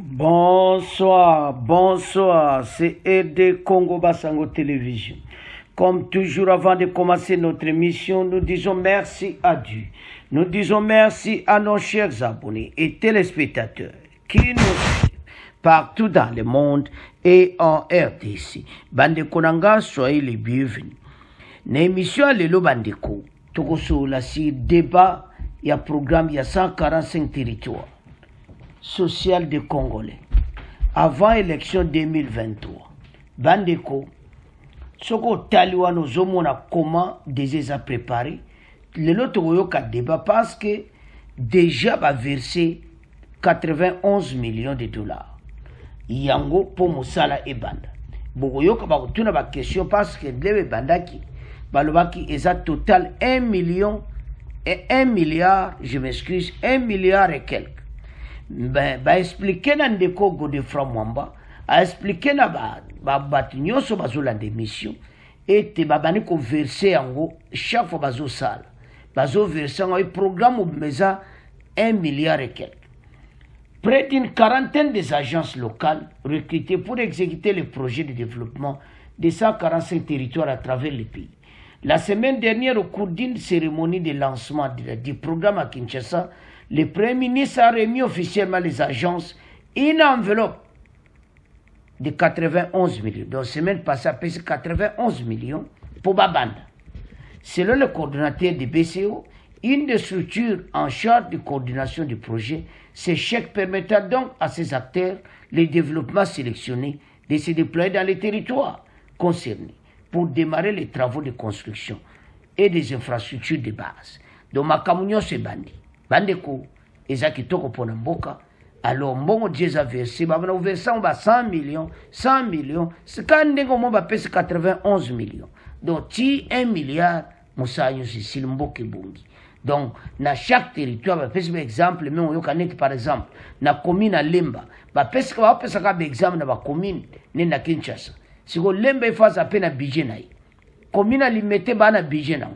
Bonsoir, bonsoir, c'est ED Congo Basango Télévision. Comme toujours, avant de commencer notre émission, nous disons merci à Dieu. Nous disons merci à nos chers abonnés et téléspectateurs qui nous suivent partout dans le monde et en RDC. Bande Konanga, soyez les bienvenus. L'émission Lelo Bandeko, Tokoso, la débat, il y a programme, il y a 145 territoires social des Congolais. Avant élection 2023, Bandeko, Soko Taliwa nous a comment déjà préparé. Le lot a débat parce que déjà va verser 91 millions de dollars. Yango pour Moussala et Banda. Bogoyoka va retourner à la question parce que le Bandaki, Balobaki est total 1 million et 1 milliard, je m'excuse, 1 milliard et quelques. Ba expliquer dans des Congo de Framwamba, a expliquer na ba batinyo so bazola de mission et te babani ko verser en chaque fois bazo sala bazo verser un programme au mesa 1 milliard et quelques. Près d'une quarantaine des agences locales recrutées pour exécuter les projets de développement de 145 territoires à travers le pays. La semaine dernière, au cours d'une cérémonie de lancement du programme à Kinshasa, le Premier ministre a remis officiellement les agences une enveloppe de 91 millions. Donc, la semaine passée, a payé 91 millions pour Babanda. Selon le coordonnateur du BCO, une des structures en charge de coordination du projet, ce chèque permettra donc à ces acteurs, les développements sélectionnés, de se déployer dans les territoires concernés pour démarrer les travaux de construction et des infrastructures de base. Donc, ma communion se bandit. Bandeko, ezaki toko pona mboka, alors mbongo déjà versé, babana versé on va 100 millions, c'est quand ndeko mo ba pèse 91 millions. Donc ti 1 milliard Moussa Yossi Silmboke Bungi. Donc na chaque territoire ba pèse par exemple, mais on yokanet par exemple, na commune à Lemba, ba pèse ka exemple na ba commune ne na Kinshasa. Si ko Lemba ifasa à peine à budget na. Commune à limité ba na budget na.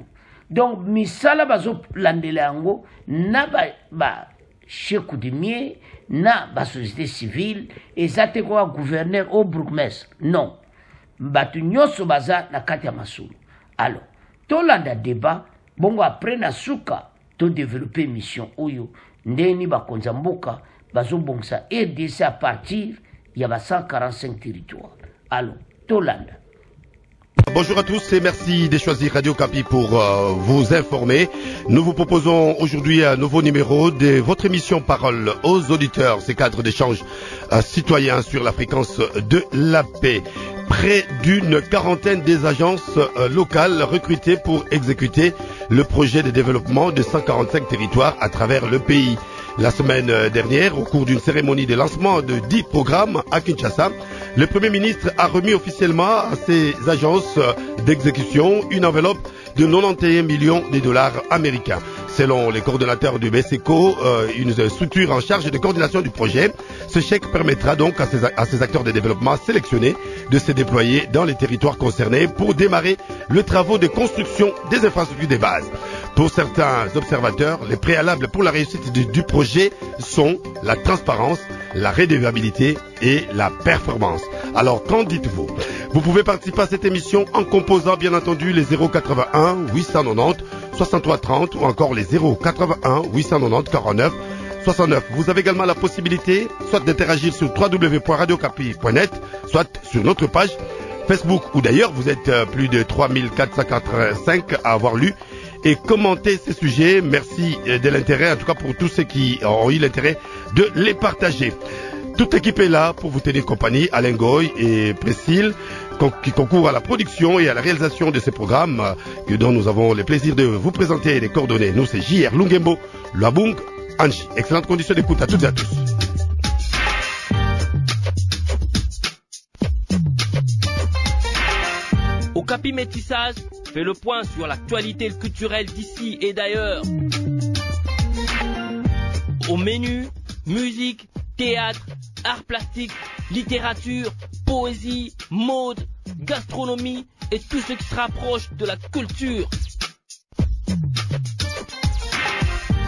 Donc, misala bazo landele yango na ba chef coutumier na ba société civile ezate ko gouverneur au bourgmestre. Non. Batu nyoso baza na kati ya masulu. Alors, to landa débat, bongo après na suka to développer mission oyo ndeni ba konza mboka bazo bongsa RDC à partir ya ba 145 territoires. Alors, to landa. Bonjour à tous et merci de choisir Radio Kapi pour vous informer. Nous vous proposons aujourd'hui un nouveau numéro de votre émission Parole aux auditeurs, ces cadres d'échange citoyens sur la fréquence de la paix. Près d'une quarantaine des agences locales recrutées pour exécuter le projet de développement de 145 territoires à travers le pays. La semaine dernière, au cours d'une cérémonie de lancement de 10 programmes à Kinshasa, le Premier ministre a remis officiellement à ces agences d'exécution une enveloppe de 91 millions de dollars américains. Selon les coordonnateurs du BSECO, une structure en charge de coordination du projet, ce chèque permettra donc à ces acteurs de développement sélectionnés de se déployer dans les territoires concernés pour démarrer le travaux de construction des infrastructures de base. Pour certains observateurs, les préalables pour la réussite du projet sont la transparence, la redevabilité et la performance. Alors, qu'en dites-vous? Vous pouvez participer à cette émission en composant bien entendu les 081 890 63 30 ou encore les 081 890 49 69. Vous avez également la possibilité soit d'interagir sur www.radiocapi.net, soit sur notre page Facebook, où d'ailleurs vous êtes plus de 3485 à avoir lu et commenté ces sujets. Merci de l'intérêt, en tout cas pour tous ceux qui ont eu l'intérêt de les partager. Toute l'équipe est là pour vous tenir compagnie, Alain Goy et Priscille, qui concourent à la production et à la réalisation de ces programmes, dont nous avons le plaisir de vous présenter les coordonnées. Nous, c'est JR Lungembo, Luabung, Anji. Excellente condition d'écoute à toutes et à tous. Okapi Métissage fait le point sur l'actualité culturelle d'ici et d'ailleurs. Au menu, musique, théâtre, arts plastiques, littérature, poésie, mode, gastronomie et tout ce qui se rapproche de la culture.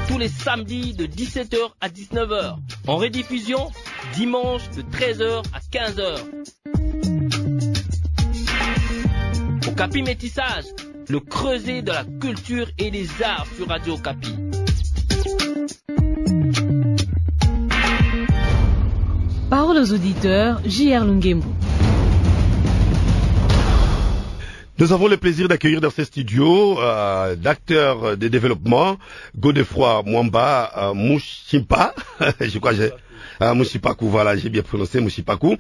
Tous les samedis de 17h à 19h. En rediffusion, dimanche de 13h à 15h. Okapi Métissage, le creuset de la culture et des arts sur Radio Okapi. Parole aux auditeurs, J.R. Lungembo. Nous avons le plaisir d'accueillir dans ces studios d'acteurs de développement, Godefroy Mwamba Mouchimpa, je crois que j'ai... Mouchipakou, voilà, j'ai bien prononcé Mouchipakou,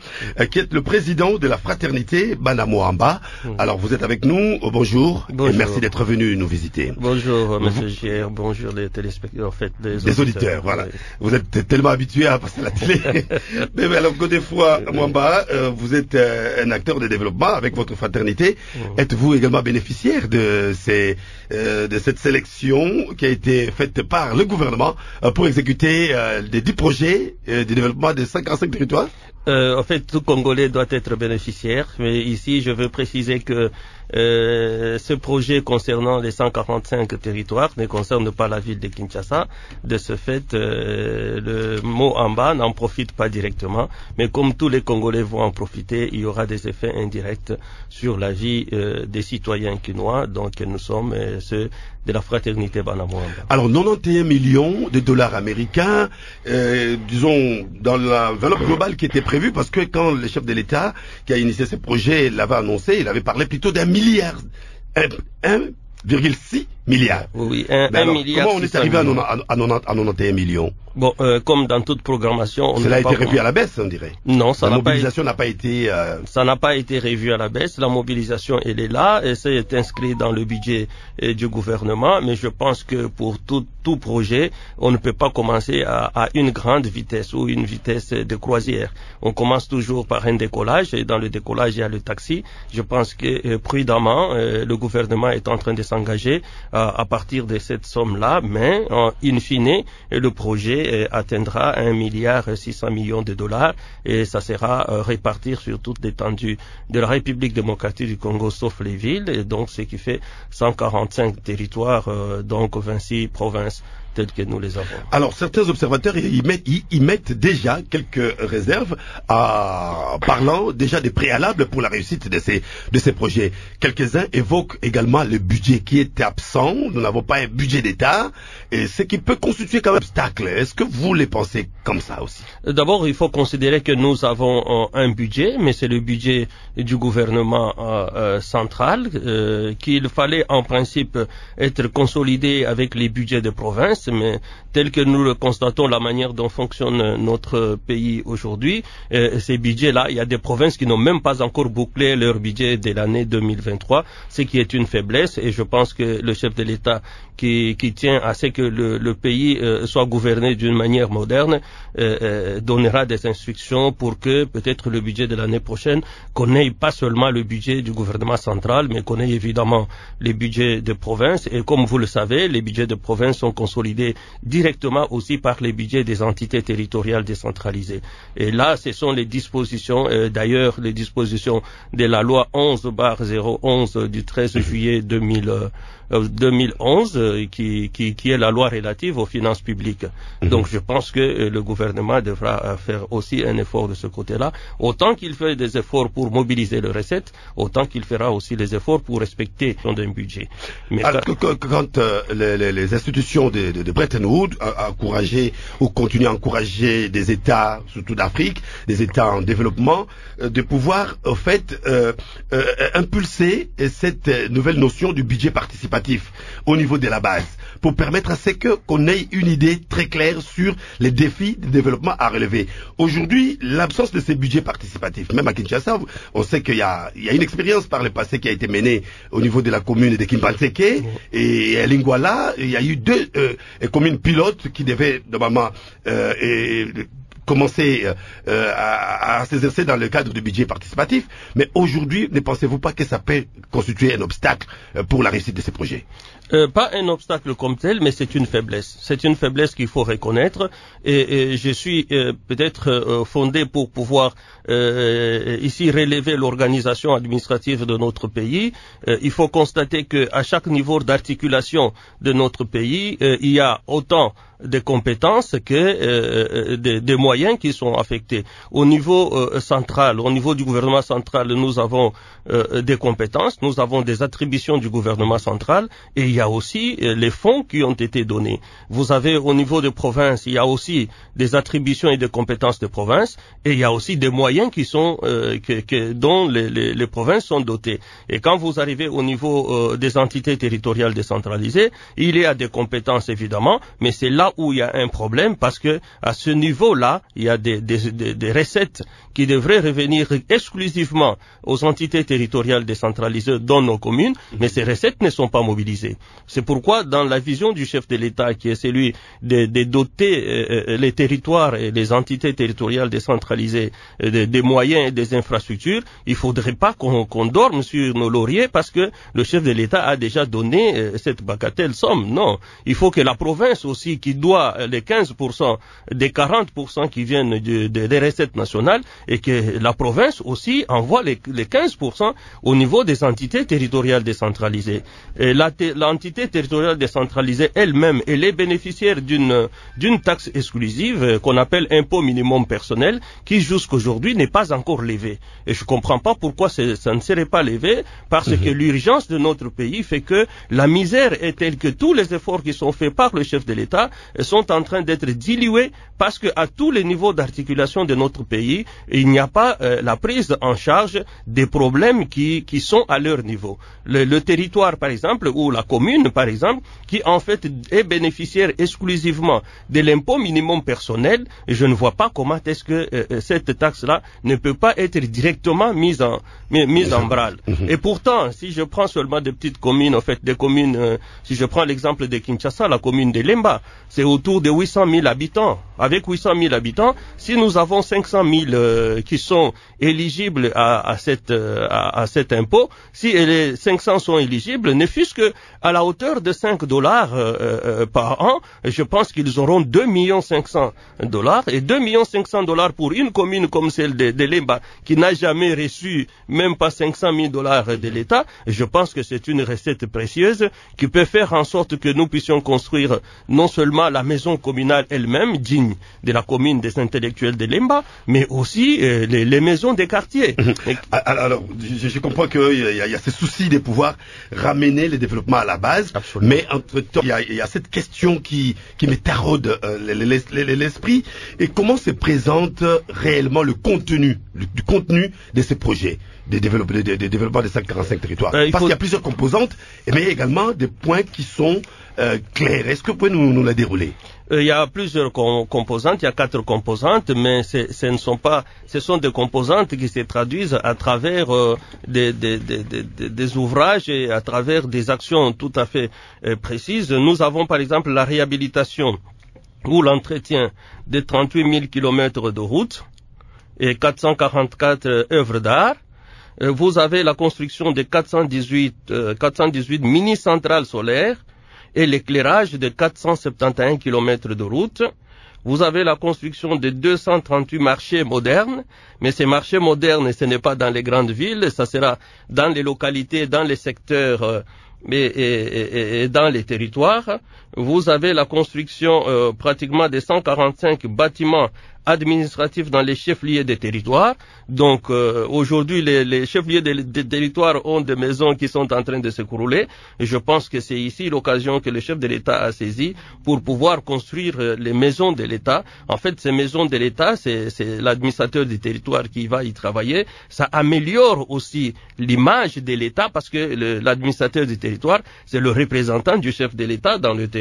qui est le président de la fraternité Banamoamba. Alors, vous êtes avec nous, bonjour, et merci d'être venu nous visiter. Bonjour, monsieur J.R., bonjour les téléspectateurs, en fait, des auditeurs, voilà. Oui. Vous êtes tellement habitués à passer à la télé. Mais alors, Godefroy Mwamba, vous êtes un acteur de développement avec votre fraternité. Êtes-vous également bénéficiaire de cette sélection qui a été faite par le gouvernement pour exécuter des 10 projets de développement de 55 territoires? En fait, tout Congolais doit être bénéficiaire, mais ici, je veux préciser que ce projet concernant les 145 territoires ne concerne pas la ville de Kinshasa. De ce fait, le mot Amba n'en profite pas directement, mais comme tous les Congolais vont en profiter, il y aura des effets indirects sur la vie des citoyens kinois, donc nous sommes ceux de la fraternité Banamoamba. Alors, 91 millions de dollars américains, disons, dans l'enveloppe globale qui était prévue, parce que quand le chef de l'État qui a initié ce projet l'avait annoncé, il avait parlé plutôt d'1 milliard, 1,6 milliard. Oui, 1 milliard. Comment on est arrivé à 91 millions? Bon, comme dans toute programmation... Cela a été revu à la baisse, on dirait. Non, ça n'a pas été... La mobilisation n'a pas été... Ça n'a pas été revu à la baisse. La mobilisation, elle est là, et ça est inscrit dans le budget du gouvernement, mais je pense que pour tout projet, on ne peut pas commencer à une grande vitesse ou une vitesse de croisière. On commence toujours par un décollage, et dans le décollage, il y a le taxi. Je pense que prudemment, le gouvernement est en train de s'engager à partir de cette somme-là, mais in fine, le projet atteindra 1,6 milliard de dollars et ça sera réparti sur toute l'étendue de la République démocratique du Congo, sauf les villes, et donc ce qui fait 145 territoires, donc 26 provinces telles que nous les avons. Alors, certains observateurs y mettent déjà quelques réserves parlant déjà des préalables pour la réussite de ces projets. Quelques-uns évoquent également le budget qui est absent. Nous n'avons pas un budget d'État, et ce qui peut constituer comme obstacle. Est-ce que vous les pensez comme ça aussi? D'abord, il faut considérer que nous avons un budget, mais c'est le budget du gouvernement central, qu'il fallait en principe être consolidé avec les budgets de province, mais tel que nous le constatons, la manière dont fonctionne notre pays aujourd'hui, ces budgets-là, il y a des provinces qui n'ont même pas encore bouclé leur budget de l'année 2023, ce qui est une faiblesse, et je pense que le chef de l'État qui tient à ce que le pays soit gouverné d'une manière moderne donnera des instructions pour que peut-être le budget de l'année prochaine qu'on n'ait pas seulement le budget du gouvernement central, mais qu'on ait évidemment les budgets de province, et comme vous le savez, les budgets de province sont consolidés directement aussi par les budgets des entités territoriales décentralisées. Et là, ce sont les dispositions, d'ailleurs les dispositions de la loi 11/011 du 13 juillet 2011 qui est la loi relative aux finances publiques. Donc je pense que le gouvernement devra faire aussi un effort de ce côté-là. Autant qu'il fait des efforts pour mobiliser les recettes, autant qu'il fera aussi les efforts pour respecter son budget. Mais alors, quand les institutions de Bretton Woods encourager ou continuent à encourager des États, surtout d'Afrique, des États en développement, de pouvoir en fait impulser cette nouvelle notion du budget participatif au niveau de la base, pour permettre à ce qu'on ait une idée très claire sur les défis de développement à relever. Aujourd'hui, l'absence de ces budgets participatifs, même à Kinshasa, on sait qu'il y a une expérience par le passé qui a été menée au niveau de la commune de Kimbanseke et à Lingwala. Il y a eu 2 communes pilotes qui devaient normalement commencer à s'exercer dans le cadre du budget participatif. Mais aujourd'hui, ne pensez-vous pas que ça peut constituer un obstacle pour la réussite de ces projets? Pas un obstacle comme tel, mais c'est une faiblesse. C'est une faiblesse qu'il faut reconnaître et je suis peut-être fondé pour pouvoir ici relever l'organisation administrative de notre pays. Il faut constater qu'à chaque niveau d'articulation de notre pays, il y a autant de compétences que des moyens qui sont affectés. Au niveau central, au niveau du gouvernement central, nous avons des compétences, nous avons des attributions du gouvernement central et il y a aussi les fonds qui ont été donnés. Vous avez au niveau de province, il y a aussi des attributions et des compétences de province et il y a aussi des moyens qui sont dont les provinces sont dotées. Et quand vous arrivez au niveau des entités territoriales décentralisées, il y a des compétences évidemment, mais c'est là où il y a un problème parce que à ce niveau-là, il y a des recettes qui devraient revenir exclusivement aux entités territoriales décentralisées dans nos communes, mais ces recettes ne sont pas mobilisées. C'est pourquoi dans la vision du chef de l'État, qui est celui de doter les territoires et les entités territoriales décentralisées des moyens et des infrastructures, il ne faudrait pas qu'on dorme sur nos lauriers parce que le chef de l'État a déjà donné cette bagatelle somme. Non, il faut que la province aussi, qui doit les 15% des 40% qui viennent des recettes nationales, et que la province aussi envoie les 15% au niveau des entités territoriales décentralisées. Et l'entité territoriale décentralisée elle-même, elle est bénéficiaire d'une taxe exclusive qu'on appelle impôt minimum personnel, qui jusqu'aujourd'hui n'est pas encore levé. Et je comprends pas pourquoi ça ne serait pas levé, parce que l'urgence de notre pays fait que la misère est telle que tous les efforts qui sont faits par le chef de l'État sont en train d'être dilués, parce que à tous les niveaux d'articulation de notre pays, il n'y a pas la prise en charge des problèmes qui sont à leur niveau. Le territoire, par exemple, ou la commune, par exemple, qui en fait est bénéficiaire exclusivement de l'impôt minimum personnel, je ne vois pas comment est-ce que cette taxe-là ne peut pas être directement mise en branle. Et pourtant, si je prends seulement des petites communes, en fait, des communes, si je prends l'exemple de Kinshasa, la commune de Lemba, c'est autour de 800 000 habitants. Avec 800 000 habitants, si nous avons 500 000 qui sont éligibles à cet impôt, si les 500 sont éligibles, ne fût-ce que à la hauteur de $5 par an, je pense qu'ils auront $2,500,000 et $2,500,000 pour une commune comme celle de Lemba qui n'a jamais reçu même pas $500,000 de l'État. Je pense que c'est une recette précieuse qui peut faire en sorte que nous puissions construire non seulement la maison communale elle-même, digne de la commune des intellectuels de Lemba, mais aussi les maisons des quartiers. Alors, je comprends qu'il y a ce souci de pouvoir ramener le développement à la base. Absolument. Mais entre-temps, il y a cette question qui me taraude l'esprit. Et comment se présente réellement le contenu, du contenu de ces projets de développement des 145 territoires? Parce qu'il y a plusieurs composantes, mais également des points qui sont clairs. Est-ce que vous pouvez nous la dérouler? Il y a plusieurs composantes, il y a 4 composantes, mais ce sont des composantes qui se traduisent à travers des ouvrages et à travers des actions tout à fait précises. Nous avons par exemple la réhabilitation ou l'entretien de 38 000 kilomètres de routes et 444 œuvres d'art. Vous avez la construction de 418 mini-centrales solaires et l'éclairage de 471 km de route. Vous avez la construction de 238 marchés modernes, mais ces marchés modernes, ce n'est pas dans les grandes villes, ça sera dans les localités, dans les secteurs et dans les territoires. Vous avez la construction pratiquement de 145 bâtiments administratifs dans les chefs-lieux des territoires. Donc aujourd'hui, les chefs-lieux des territoires ont des maisons qui sont en train de s'écrouler. Et je pense que c'est ici l'occasion que le chef de l'État a saisi pour pouvoir construire les maisons de l'État. En fait, ces maisons de l'État, c'est l'administrateur du territoire qui va y travailler. Ça améliore aussi l'image de l'État parce que l'administrateur du territoire, c'est le représentant du chef de l'État dans le territoire.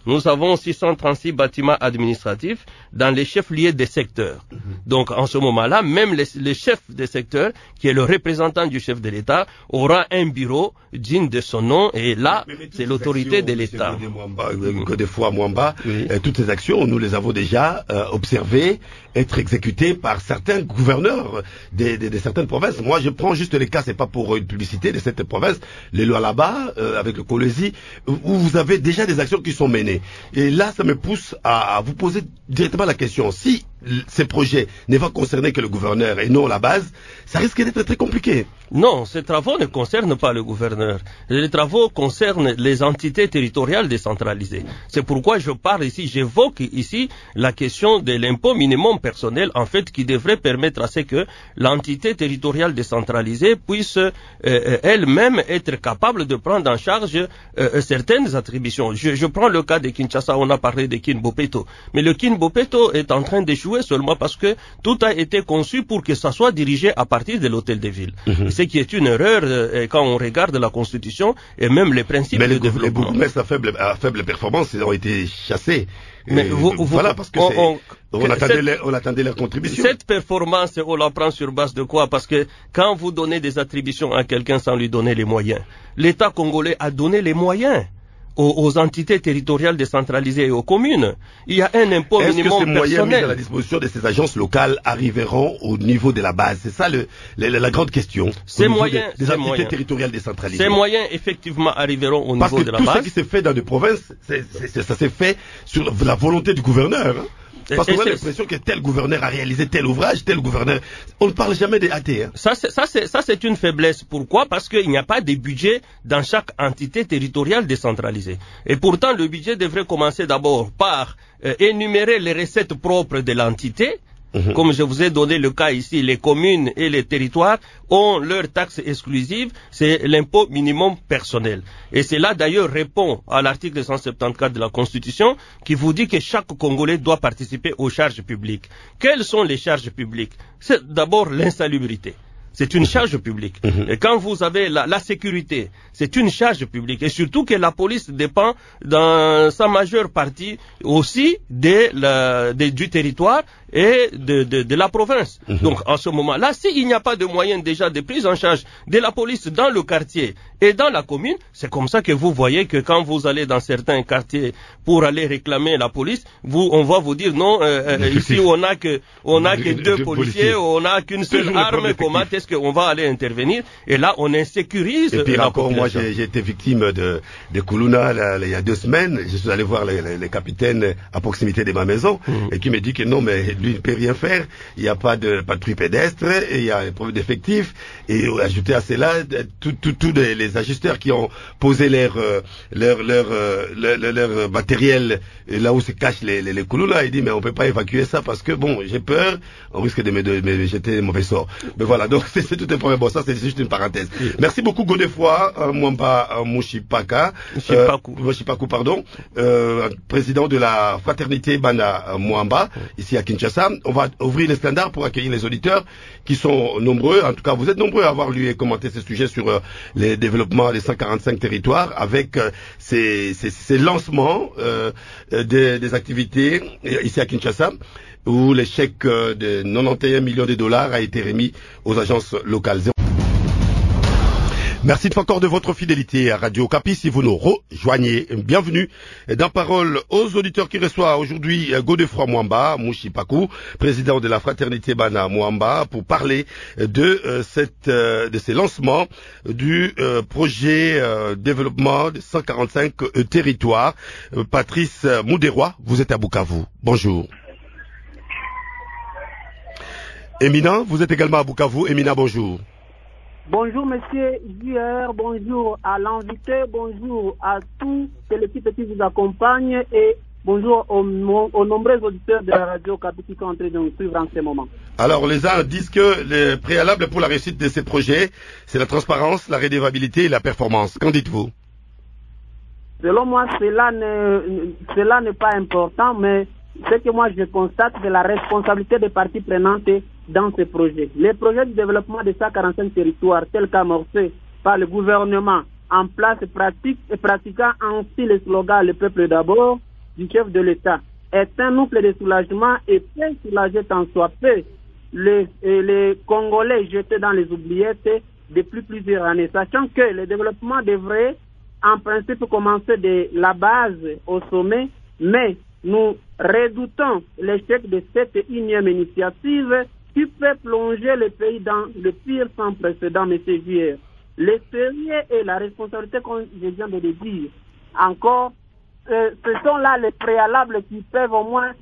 Nous avons 636 bâtiments administratifs dans les chefs-lieux y ait des secteurs. Donc en ce moment-là, même les chefs des secteurs, qui est le représentant du chef de l'État, aura un bureau digne de son nom, et là, c'est l'autorité de l'État. Godefroy Mwamba, toutes ces actions, nous les avons déjà observées, être exécutées par certains gouverneurs de certaines provinces. Moi, je prends juste les cas, c'est pas pour une publicité, de cette province, les Lualaba, avec le Kolwezi, où vous avez déjà des actions qui sont menées. Et là, ça me pousse à vous poser directement la question. Si ces projets ne vont concerner que le gouverneur et non la base, ça risque d'être très compliqué. Non, ces travaux ne concernent pas le gouverneur. Les travaux concernent les entités territoriales décentralisées. C'est pourquoi je parle ici, j'évoque ici la question de l'impôt minimum personnel, en fait, qui devrait permettre à ce que l'entité territoriale décentralisée puisse elle-même être capable de prendre en charge certaines attributions. Je prends le cas de Kinshasa, on a parlé de Kin Bopeto. Mais le Kin Bopeto est en train d'échouer seulement parce que tout a été conçu pour que ça soit dirigé à partir de l'hôtel de ville. Ce qui est une erreur quand on regarde la Constitution et même les principes de développement. Les bourgmestres à faible performance, ils ont été chassés. Mais voilà, parce que on attendait leur contribution. Cette performance, on la prend sur base de quoi? Parce que quand vous donnez des attributions à quelqu'un sans lui donner les moyens, l'État congolais a donné les moyens aux entités territoriales décentralisées et aux communes. Il y a un impôt minimum personnel. Est-ce que ces moyens mis à la disposition de ces agences locales arriveront au niveau de la base? C'est ça la grande question. Ces moyens, des entités territoriales décentralisées. Ces moyens, effectivement, arriveront au niveau de la base. Parce que tout ce qui s'est fait dans des provinces, ça s'est fait sur la volonté du gouverneur. Hein. Parce qu'on a l'impression que tel gouverneur a réalisé tel ouvrage, tel gouverneur. On ne parle jamais des AT. Hein. Ça, c'est une faiblesse. Pourquoi? Parce qu'il n'y a pas de budget dans chaque entité territoriale décentralisée. Et pourtant, le budget devrait commencer d'abord par énumérer les recettes propres de l'entité. Comme je vous ai donné le cas ici, les communes et les territoires ont leur taxe exclusive, c'est l'impôt minimum personnel. Et cela d'ailleurs répond à l'article 174 de la Constitution qui vous dit que chaque Congolais doit participer aux charges publiques. Quelles sont les charges publiques? C'est d'abord l'insalubrité. C'est une charge publique. Et quand vous avez la sécurité, c'est une charge publique. Et surtout que la police dépend dans sa majeure partie aussi du territoire et de la province. Donc en ce moment-là, s'il n'y a pas de moyens déjà de prise en charge de la police dans le quartier et dans la commune, c'est comme ça que vous voyez que quand vous allez dans certains quartiers pour aller réclamer la police, on va vous dire non, ici on a que deux policiers, on n'a qu'une seule arme, comment est-ce qu'on va aller intervenir? Et là, on insécurise la population. Encore, moi, j'ai été victime de Kuluna il y a 2 semaines. Je suis allé voir les capitaines à proximité de ma maison et qui me dit que non, mais lui ne peut rien faire. Il n'y a pas de patrouille pédestre, et il y a un problème d'effectifs. Et ajouté à cela, tous les ajusteurs qui ont posé leur matériel là où se cachent les Kuluna, il dit mais on peut pas évacuer ça parce que bon, j'ai peur, on risque de me jeter mauvais sort. Mais voilà, donc c'est tout un problème. Bon, ça c'est juste une parenthèse. Merci beaucoup Godefroy Mwamba Mushipaku, pardon, président de la fraternité Bana Mwamba ici à Kinshasa. On va ouvrir les standards pour accueillir les auditeurs qui sont nombreux. En tout cas, vous êtes nombreux à avoir lu et commenté ce sujet sur les développements des 145 territoires avec ces lancements des activités ici à Kinshasa, où le chèque de 91 millions de dollars a été remis aux agences locales. Merci encore de votre fidélité à Radio Okapi. Si vous nous rejoignez, bienvenue dans Parole aux auditeurs qui reçoit aujourd'hui Godefroy Mwamba Mushipaku, président de la fraternité Bana Mwamba, pour parler de ces lancements du projet développement de 145 territoires. Patrice Mouderoy, vous êtes à Bukavu. Bonjour. Éminent, vous êtes également à Bukavu. Éminent, bonjour. Bonjour monsieur JR, bonjour à l'invité, bonjour à tous l'équipe qui vous accompagne et bonjour aux nombreux auditeurs de la radio Okapi qui sont en train de nous suivre en ce moment. Alors les uns disent que le préalable pour la réussite de ces projets, c'est la transparence, la redevabilité et la performance. Qu'en dites-vous? Selon moi, cela n'est pas important, mais ce que moi je constate, c'est la responsabilité des parties prenantes dans ces projets. Les projets de développement de 145 territoires, tels qu'amorcés par le gouvernement, en place pratique et pratiquant ainsi le slogan « Le peuple d'abord » du chef de l'État, est un outil de soulagement et peut soulager tant soit peu les Congolais jetés dans les oubliettes depuis plusieurs années, sachant que le développement devrait en principe commencer de la base au sommet, mais nous redoutons l'échec de cette unième initiative qui peut plonger le pays dans le pire sans précédent, M. J.R. Le sérieux et la responsabilité, comme je viens de le dire, encore, ce sont là les préalables qui peuvent au moins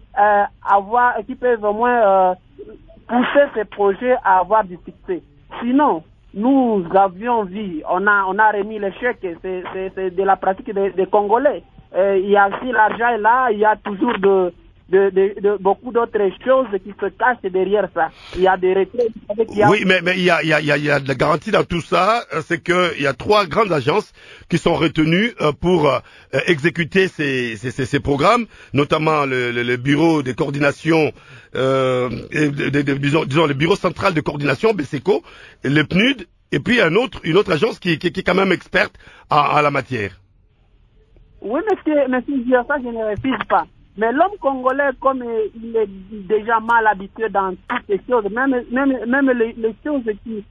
pousser ces projets à avoir du succès. Sinon, nous avions vu, on a remis l'échec, c'est de la pratique des Congolais. Il y a aussi l'argent là, il y a toujours beaucoup d'autres choses qui se cachent derrière ça. Il y a des retraits. Oui, mais il y a de la garantie dans tout ça, c'est qu'il y a 3 grandes agences qui sont retenues pour exécuter ces programmes, notamment le bureau de coordination, disons le bureau central de coordination, BSECO, le PNUD, et puis une autre agence qui est quand même experte en la matière. Oui, monsieur, ça je ne refuse pas. Mais l'homme congolais, comme il est déjà mal habitué dans toutes ces choses, même les choses qui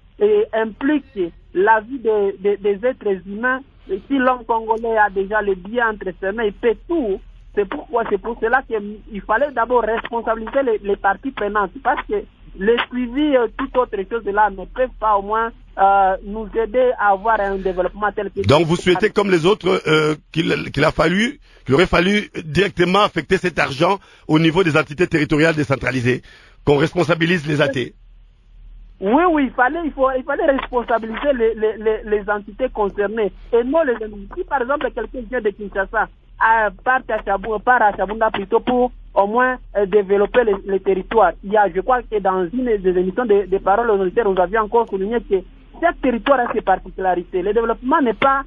impliquent la vie des êtres humains, si l'homme congolais a déjà le bien entre ses mains, il fait tout. C'est pour cela qu'il fallait d'abord responsabiliser les parties prenantes, parce que les suivis, toute autre chose là ne peuvent pas au moins nous aider à avoir un développement tel que... Donc vous souhaitez comme les autres qu'il aurait fallu directement affecter cet argent au niveau des entités territoriales décentralisées, qu'on responsabilise les AT. Oui, il fallait responsabiliser les entités concernées et non les ennemis. Si par exemple quelqu'un vient de Kinshasa, part à Chabunda plutôt pour au moins développer les territoires. Je crois que dans une des émissions des paroles aux auditeurs, vous aviez encore souligné que chaque territoire a ses particularités. Le développement n'est pas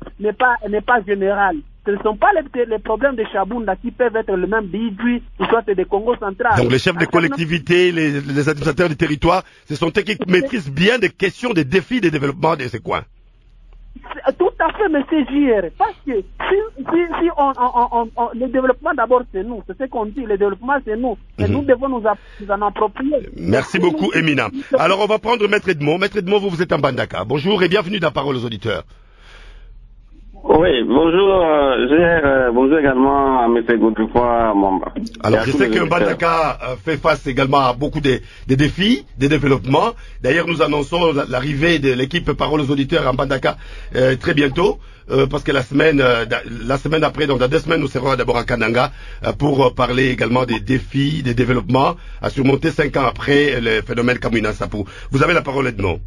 général. Ce ne sont pas les problèmes de Chabunda qui peuvent être le même d'Idjui, soit des Congo central. Donc les chefs de collectivités, les administrateurs du territoire, ce sont eux qui maîtrisent bien des questions, des défis de développement de ces coins. Tout à fait, M. J.R. Parce que si le développement d'abord c'est nous, c'est ce qu'on dit, le développement c'est nous, et nous devons nous en approprier. Merci beaucoup, Emina. Alors on va prendre Maître Edmond. Maître Edmond, vous êtes en Bandaka. Bonjour et bienvenue dans Parole aux auditeurs. Oui, bonjour, bonjour également à M. Godefroy Mamba. Alors, je sais que Bandaka fait face également à beaucoup de défis, des développements. D'ailleurs, nous annonçons l'arrivée de l'équipe Parole aux auditeurs en Bandaka très bientôt, parce que la semaine après, donc dans 2 semaines, nous serons d'abord à Kananga pour parler également des défis, des développements à surmonter 5 ans après le phénomène Kamina Sapou. Vous avez la parole, Edmond.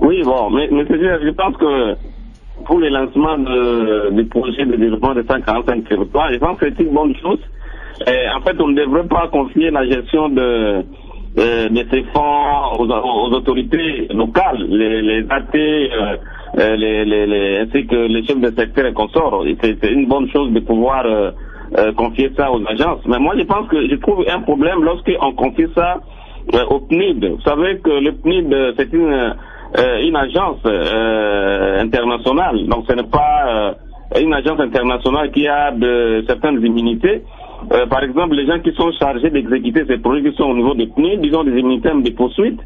Oui, bon, mais je pense que pour le lancement du projet de développement de 145 territoires, je pense que c'est une bonne chose. En fait, on ne devrait pas confier la gestion de ces fonds aux autorités locales, les AT, ainsi que les chefs de secteur et consorts. C'est une bonne chose de pouvoir confier ça aux agences. Mais moi, je trouve un problème lorsqu'on confie ça au PNUD. Vous savez que le PNUD, c'est une agence internationale, donc ce n'est pas une agence internationale qui a de certaines immunités. Par exemple, les gens qui sont chargés d'exécuter ces projets qui sont au niveau des PNUD, ils ont des immunités de poursuite,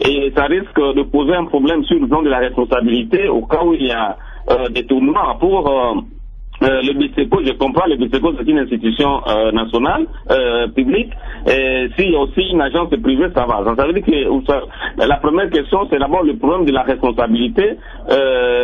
et ça risque de poser un problème sur le plan de la responsabilité au cas où il y a des tournements. Pour le BSECO, je comprends, le BSECO c'est une institution nationale, publique, et s'il y a aussi une agence privée, ça va. Donc, ça veut dire que la première question, c'est d'abord le problème de la responsabilité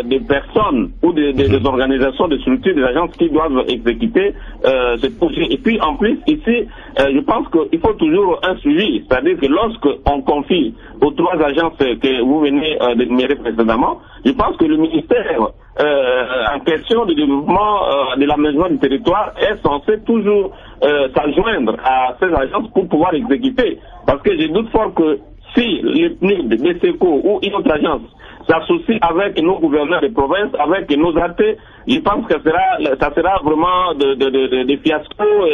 des personnes ou des organisations, des structures, des agences qui doivent exécuter ce projet. Et puis en plus, ici, je pense qu'il faut toujours un suivi, c'est-à-dire que lorsqu'on confie aux 3 agences que vous venez d'énumérer précédemment, je pense que le ministère en question de développement de l'aménagement du territoire est censé toujours s'adjoindre à ces agences pour pouvoir exécuter. Parce que je doute fort que si le PNUD, le BSECO ou une autre agence s'associe avec nos gouverneurs de province, avec nos AT, je pense que ça sera vraiment des fiascos.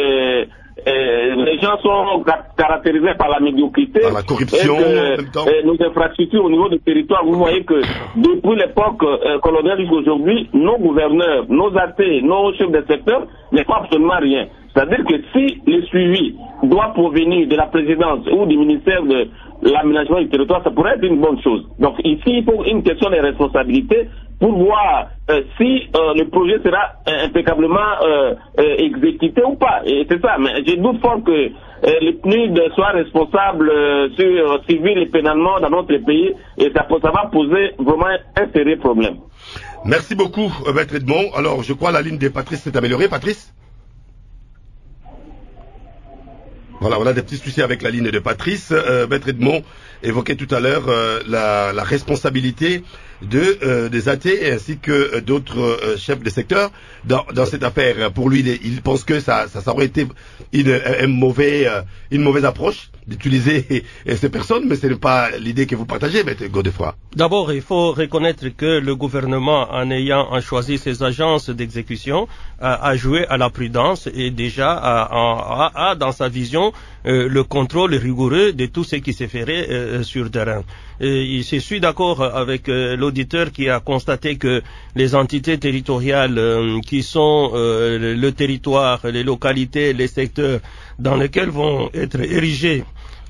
Les gens sont caractérisés par la médiocrité, par la corruption, et nos infrastructures au niveau du territoire. Vous voyez que depuis l'époque coloniale jusqu'à aujourd'hui, nos gouverneurs, nos AT, nos chefs de secteur ne font absolument rien. C'est-à-dire que si le suivi doit provenir de la présidence ou du ministère de l'aménagement du territoire, ça pourrait être une bonne chose. Donc ici, il faut une question de responsabilité pour voir si le projet sera impeccablement exécuté ou pas. Et c'est ça, mais je doute fort que le PNUD soit responsable sur civil et pénalement dans notre pays, et ça va poser vraiment un sérieux problème. Merci beaucoup, Maître Edmond. Alors, je crois la ligne de Patrice s'est améliorée. Patrice? Voilà, on a des petits soucis avec la ligne de Patrice. Maître Edmond évoquait tout à l'heure la responsabilité des AT ainsi que d'autres chefs de secteur dans cette affaire. Pour lui, il pense que ça aurait été une mauvaise approche d'utiliser ces personnes, mais ce n'est pas l'idée que vous partagez, Maître Godefroy. D'abord, il faut reconnaître que le gouvernement, en choisi ses agences d'exécution, a joué à la prudence et déjà a dans sa vision le contrôle rigoureux de tout ce qui s'est fait sur terrain. Je suis d'accord avec l'auditeur qui a constaté que les entités territoriales qui sont le territoire, les localités, les secteurs dans lesquels vont être érigés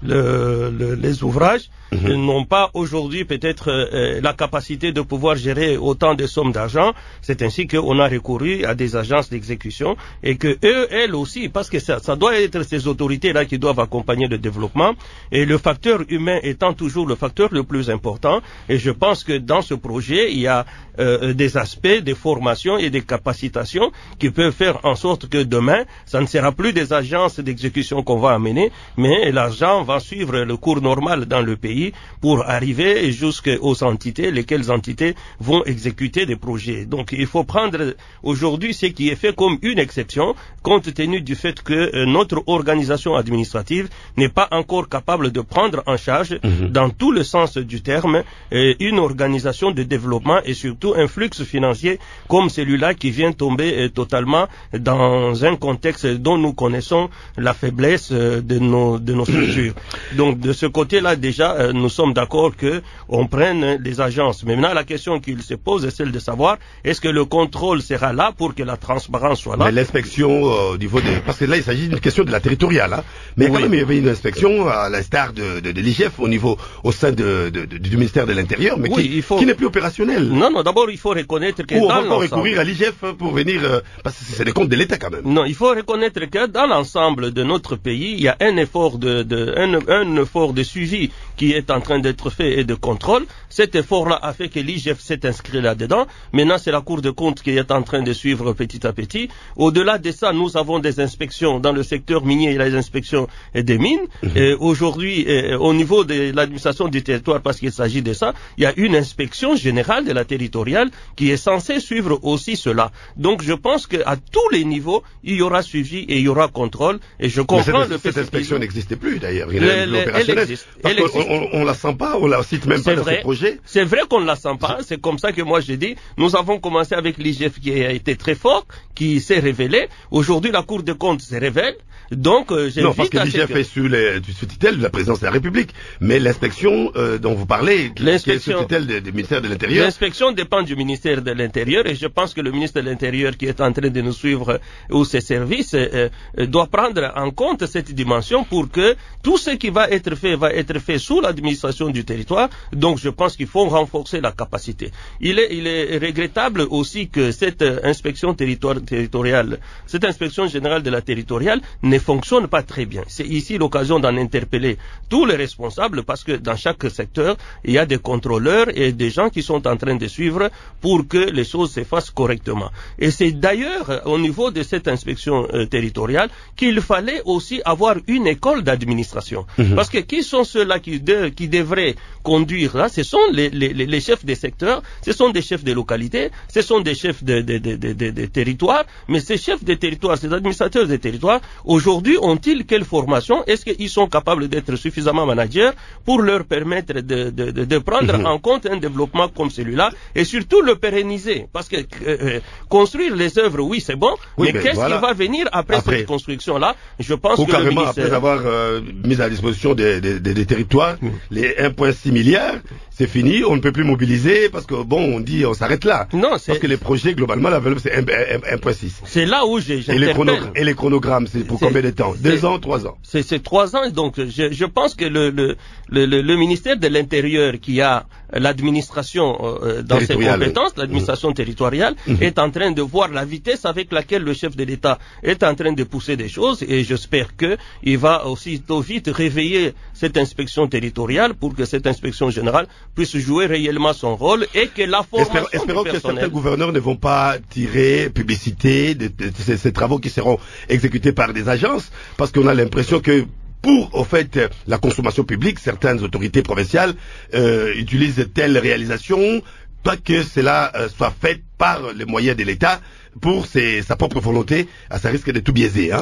les ouvrages n'ont pas aujourd'hui peut-être la capacité de pouvoir gérer autant de sommes d'argent. C'est ainsi qu'on a recouru à des agences d'exécution et que elles aussi, parce que ça doit être ces autorités-là qui doivent accompagner le développement, et le facteur humain étant toujours le facteur le plus important. Et je pense que dans ce projet, il y a des aspects, des formations et des capacitations qui peuvent faire en sorte que demain, ça ne sera plus des agences d'exécution qu'on va amener, mais l'argent va suivre le cours normal dans le pays pour arriver jusqu'aux entités, lesquelles entités vont exécuter des projets. Donc il faut prendre aujourd'hui ce qui est fait comme une exception, compte tenu du fait que notre organisation administrative n'est pas encore capable de prendre en charge, dans tout le sens du terme, une organisation de développement et surtout un flux financier comme celui-là qui vient tomber totalement dans un contexte dont nous connaissons la faiblesse de nos structures. Donc de ce côté-là déjà, nous sommes d'accord qu'on prenne les agences. Mais maintenant la question qu'il se pose est celle de savoir est-ce que le contrôle sera là pour que la transparence soit là. Mais l'inspection au niveau des... Parce que là il s'agit d'une question de la territoriale, hein. Mais quand même il y avait une inspection à l'instar de l'IGF au sein du ministère de l'Intérieur, mais qui n'est plus opérationnel. Non, d'abord il faut reconnaître que on va encore recourir à l'IGF pour venir... parce que c'est des comptes de l'État quand même. Non, il faut reconnaître que dans l'ensemble de notre pays, il y a un effort un effort de suivi qui est en train d'être fait et de contrôle. Cet effort-là a fait que l'IGF s'est inscrit là-dedans. Maintenant, c'est la Cour de compte qui est en train de suivre petit à petit. Au-delà de ça, nous avons des inspections dans le secteur minier et les inspections des mines. Aujourd'hui, au niveau de l'administration du territoire, parce qu'il s'agit de ça, il y a une inspection générale de la territoriale qui est censée suivre aussi cela. Donc, je pense qu'à tous les niveaux, il y aura suivi et il y aura contrôle. Et je comprends le fait cette inspection n'existait plus d'ailleurs. Elle existe. On la sent pas, on la cite même pas dans ce projet. C'est vrai qu'on ne la sent pas, c'est comme ça que moi j'ai dit, nous avons commencé avec l'IGF qui a été très fort, qui s'est révélé. Aujourd'hui la Cour des comptes se révèle. Donc, non, parce que l'IGF est sous tutelle de la présidence de la République. Mais l'inspection dont vous parlez, qui est sous tutelle du ministère de l'Intérieur. L'inspection dépend du ministère de l'Intérieur et je pense que le ministre de l'Intérieur qui est en train de nous suivre ou ses services doit prendre en compte cette dimension pour que tout ce qui va être fait sous l'administration du territoire. Donc, je pense qu'il faut renforcer la capacité. Il est regrettable aussi que cette inspection territoriale, cette inspection générale de la territoriale ne fonctionne pas très bien. C'est ici l'occasion d'en interpeller tous les responsables parce que dans chaque secteur, il y a des contrôleurs et des gens qui sont en train de suivre pour que les choses se fassent correctement. Et c'est d'ailleurs au niveau de cette inspection territoriale qu'il fallait aussi avoir une école d'administration. Parce que qui sont ceux-là qui devraient conduire là? Ce sont les chefs des secteurs, ce sont des chefs des localités, ce sont des chefs des territoires, mais ces chefs des territoires, ces administrateurs des territoires, aujourd'hui, ont-ils quelle formation? Est-ce qu'ils sont capables d'être suffisamment managers pour leur permettre de prendre en compte un développement comme celui-là et surtout le pérenniser? Parce que construire les œuvres, oui, c'est bon, mais qu'est-ce qui va venir après cette construction-là? Je pense que carrément, après avoir mis à disposition des territoires les 1,6 milliard, c'est fini, on ne peut plus mobiliser parce que bon, on dit on s'arrête là. Non, parce que les projets globalement l'enveloppe c'est 1,6. C'est là où j'interpelle. Et les chronogrammes, c'est pour combien de temps? 2 ans, 3 ans? C'est 3 ans, donc je pense que le ministère de l'Intérieur qui a l'administration dans ses compétences, l'administration territoriale, est en train de voir la vitesse avec laquelle le chef de l'État est en train de pousser des choses, et j'espère qu'il va aussi vite réveiller cette inspection territoriale pour que cette inspection générale puisse jouer réellement son rôle et que la formation Espérons que certains gouverneurs ne vont pas tirer publicité de ces travaux qui seront exécutés par des agences, parce qu'on a l'impression que pour, au fait, la consommation publique, certaines autorités provinciales utilisent telle réalisation, pas que cela soit fait par les moyens de l'État pour sa propre volonté, ça risque de tout biaiser. Hein,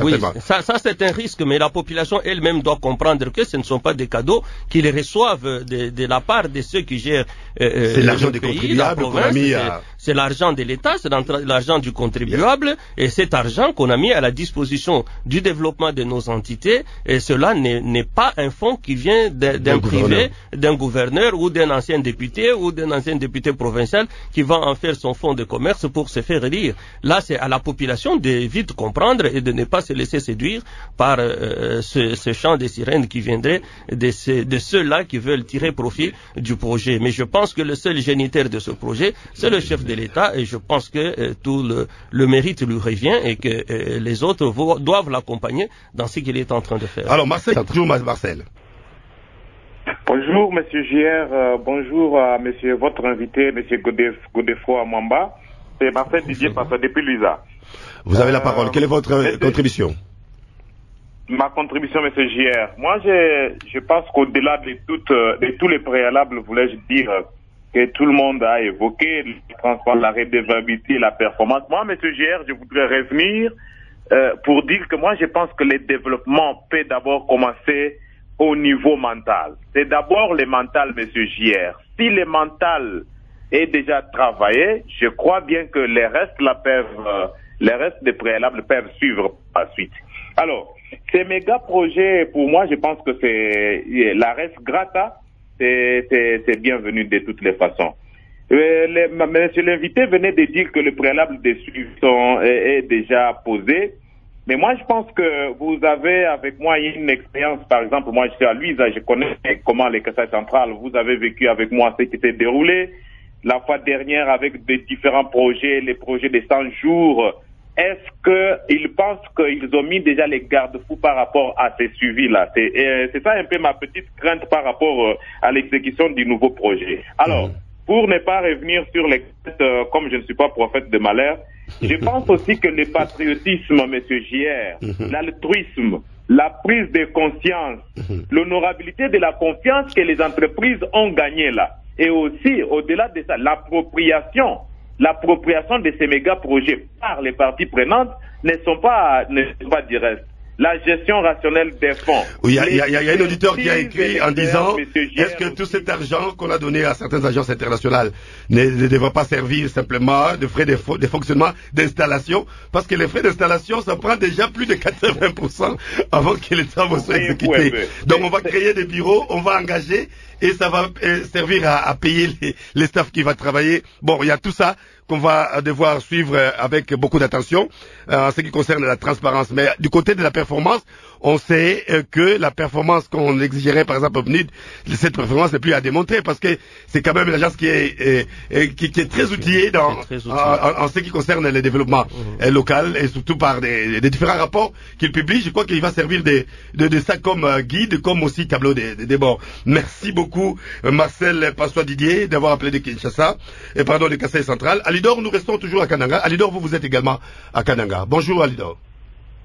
oui, ça c'est un risque, mais la population elle-même doit comprendre que ce ne sont pas des cadeaux qu'ils reçoivent de la part de ceux qui gèrent c'est l'argent des contribuables qu'on a mis à... C'est l'argent de l'État, c'est l'argent du contribuable, et cet argent qu'on a mis à la disposition du développement de nos entités, et cela n'est pas un fonds qui vient d'un privé, d'un gouverneur ou d'un ancien député ou d'un ancien député provincial qui va en faire son fonds de commerce pour se faire élire. Là, c'est à la population de vite comprendre et de ne pas se laisser séduire par ce chant des sirènes qui viendrait de ceux-là qui veulent tirer profit du projet. Mais je pense que le seul géniteur de ce projet, c'est le chef de l'État, et je pense que tout le mérite lui revient et que les autres doivent l'accompagner dans ce qu'il est en train de faire. Alors Marcel, toujours Marcel. Bonjour Monsieur JR, bonjour à Monsieur votre invité, Monsieur Godefroy Mwamba. C'est Marcel Didier Passa depuis l'USA. Vous avez la parole. Quelle est votre contribution? Ma contribution, Monsieur JR. Moi, je pense qu'au-delà de tous les préalables, voulais-je dire que tout le monde a évoqué, le transport, la redevabilité, la performance. Moi, Monsieur JR, je voudrais revenir pour dire que moi, je pense que le développement peut d'abord commencer au niveau mental. C'est d'abord le mental, Monsieur JR. Si le mental est déjà travaillé, je crois bien que les restes des préalables peuvent suivre par la suite. Alors, ces méga projets, pour moi, je pense que c'est la res grata, c'est bienvenu de toutes les façons. Monsieur l'invité venait de dire que le préalable des suivis est déjà posé. Mais moi, je pense que vous avez avec moi une expérience. Par exemple, moi, je suis à Luisa, je connais comment les Kassai centrales, vous avez vécu avec moi ce qui s'est déroulé la fois dernière avec des différents projets, les projets des 100 jours. Est-ce qu'ils pensent qu'ils ont mis déjà les garde-fous par rapport à ces suivis-là? C'est ça un peu ma petite crainte par rapport à l'exécution du nouveau projet. Alors, pour ne pas revenir sur les comme je ne suis pas prophète de malheur, je pense aussi que le patriotisme, Monsieur JR, l'altruisme, la prise de conscience, l'honorabilité de la confiance que les entreprises ont gagnée là, et aussi, au-delà de ça, l'appropriation de ces méga projets par les parties prenantes ne sont pas du reste. La gestion rationnelle des fonds. Oui, il y a un auditeur qui a écrit en disant est-ce que tout cet argent qu'on a donné à certaines agences internationales ne devrait pas servir simplement de frais de fonctionnement d'installation, parce que les frais d'installation ça prend déjà plus de 80% avant que les travaux soient exécutés. Donc on va créer des bureaux, on va engager et ça va servir à payer les staffs qui vont travailler. Bon, il y a tout ça qu'on va devoir suivre avec beaucoup d'attention en ce qui concerne la transparence. Mais du côté de la performance, on sait que la performance qu'on exigerait, par exemple, au PNUD, cette performance n'est plus à démontrer parce que c'est quand même une agence qui est très outillée en ce qui concerne le développement local et surtout par des différents rapports qu'il publie. Je crois qu'il va servir de ça comme guide, comme aussi tableau de bord. Merci beaucoup Marcel Passois Didier d'avoir appelé de Kinshasa, de Kassai central. Alidor, nous restons toujours à Kananga. Alidor, vous êtes également à Kananga. Bonjour Alidor.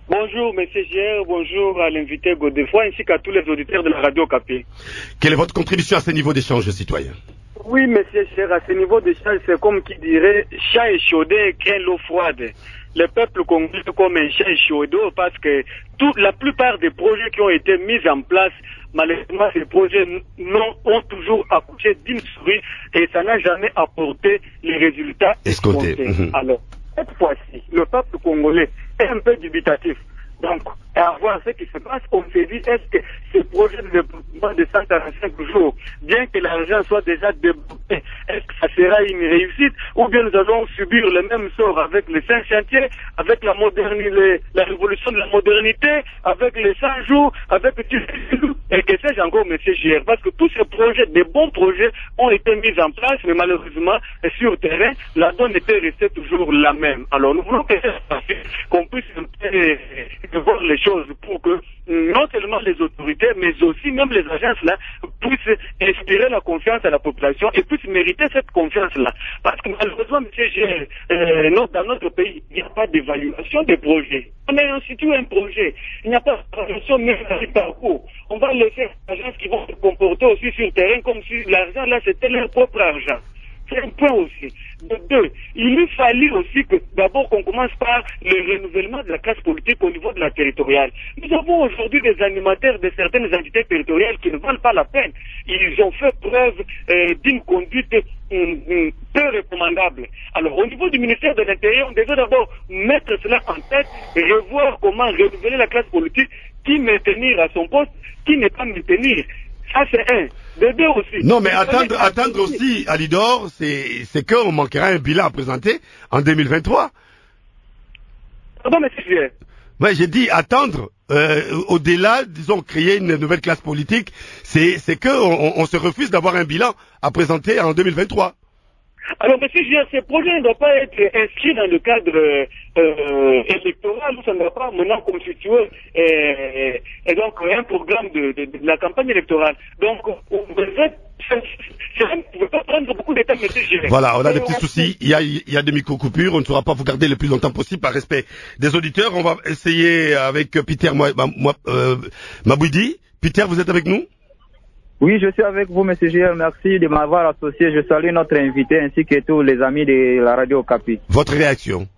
Bonjour Monsieur Gier, bonjour à l'invité Godefroy ainsi qu'à tous les auditeurs de la radio Okapi. Quelle est votre contribution à ce niveau d'échange citoyen? Oui Monsieur Gier, à ce niveau d'échange, c'est comme qui dirait chat échaudé craint l'eau froide. Le peuple congolais comme un chat échaudé parce que la plupart des projets qui ont été mis en place, malheureusement ces projets ont toujours accouché d'une souris et ça n'a jamais apporté les résultats escomptés. Alors, cette fois-ci, le peuple congolais est un peu dubitatif. Donc, à voir ce qui se passe, on se dit, est-ce que ce projet de développement de 145 jours, bien que l'argent soit déjà débloqué, est-ce que ça sera une réussite, ou bien nous allons subir le même sort avec les 5 chantiers, avec la révolution de la modernité, avec les 100 jours, avec et que sais-je encore, monsieur JR, parce que tous ces projets, des bons projets, ont été mis en place, mais malheureusement, sur terrain, la donne était restée toujours la même. Alors, nous voulons qu'on puisse voir les choses pour que non seulement les autorités, mais aussi même les agences là puissent inspirer la confiance à la population et puissent mériter cette confiance là. Parce que malheureusement, monsieur G, dans notre pays, il n'y a pas d'évaluation des projets. On a institué un projet, il n'y a pas d'évaluation même du parcours. On va laisser les agences qui vont se comporter aussi sur le terrain comme si l'argent là c'était leur propre argent. C'est un point aussi. De deux, il lui fallut aussi que d'abord qu'on commence par le renouvellement de la classe politique au niveau de la territoriale. Nous avons aujourd'hui des animateurs de certaines entités territoriales qui ne valent pas la peine. Ils ont fait preuve d'une conduite peu recommandable. Alors au niveau du ministère de l'Intérieur, on devait d'abord mettre cela en tête et revoir comment renouveler la classe politique, qui maintenir à son poste, qui ne pas maintenir. Ça c'est un. De deux aussi. Non, mais attendre aussi, Alidor, c'est qu'on manquera un bilan à présenter en 2023. Pardon, monsieur. Ouais, j'ai dit attendre, au-delà, disons, créer une nouvelle classe politique, c'est qu'on se refuse d'avoir un bilan à présenter en 2023. Alors, monsieur Gilles, ce projet ne doit pas être inscrit dans le cadre électoral, ça ne doit pas maintenant constituer et donc un programme de la campagne électorale. Donc, vous ne pouvez pas prendre beaucoup de temps, monsieur Gilles. Voilà, on a des petits soucis, il y a des micro-coupures, on ne saura pas vous garder le plus longtemps possible par respect des auditeurs. On va essayer avec Peter Mabouidi. Peter, vous êtes avec nous? Oui, je suis avec vous, monsieur JR. Merci de m'avoir associé. Je salue notre invité ainsi que tous les amis de la radio Okapi. Votre réaction?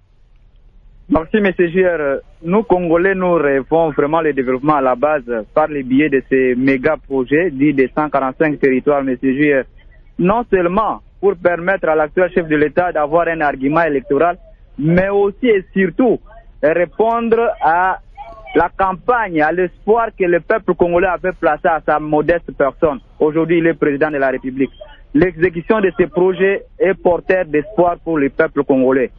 Merci, monsieur JR. Nous, Congolais, nous rêvons vraiment le développement à la base par le biais de ces méga projets dits des 145 territoires, monsieur JR. Non seulement pour permettre à l'actuel chef de l'État d'avoir un argument électoral, mais aussi et surtout répondre à la campagne, à l'espoir que le peuple congolais avait placé à sa modeste personne. Aujourd'hui, il est président de la République. L'exécution de ces projets est porteur d'espoir pour le peuple congolais.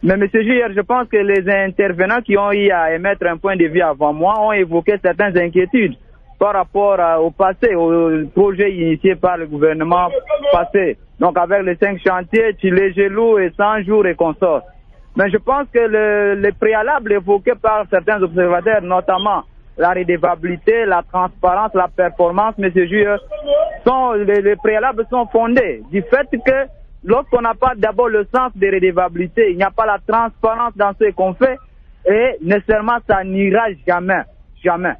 Mais M. JR, je pense que les intervenants qui ont eu à émettre un point de vue avant moi ont évoqué certaines inquiétudes par rapport au passé, au projet initié par le gouvernement passé. Donc avec les 5 chantiers, Tchilé-Gelou et 100 jours et consorts. Mais je pense que le préalable évoqué par certains observateurs, notamment la redevabilité, la transparence, la performance, M. Jules, les préalables sont fondés du fait que lorsqu'on n'a pas d'abord le sens de redevabilité, il n'y a pas la transparence dans ce qu'on fait et nécessairement ça n'ira jamais. Jamais.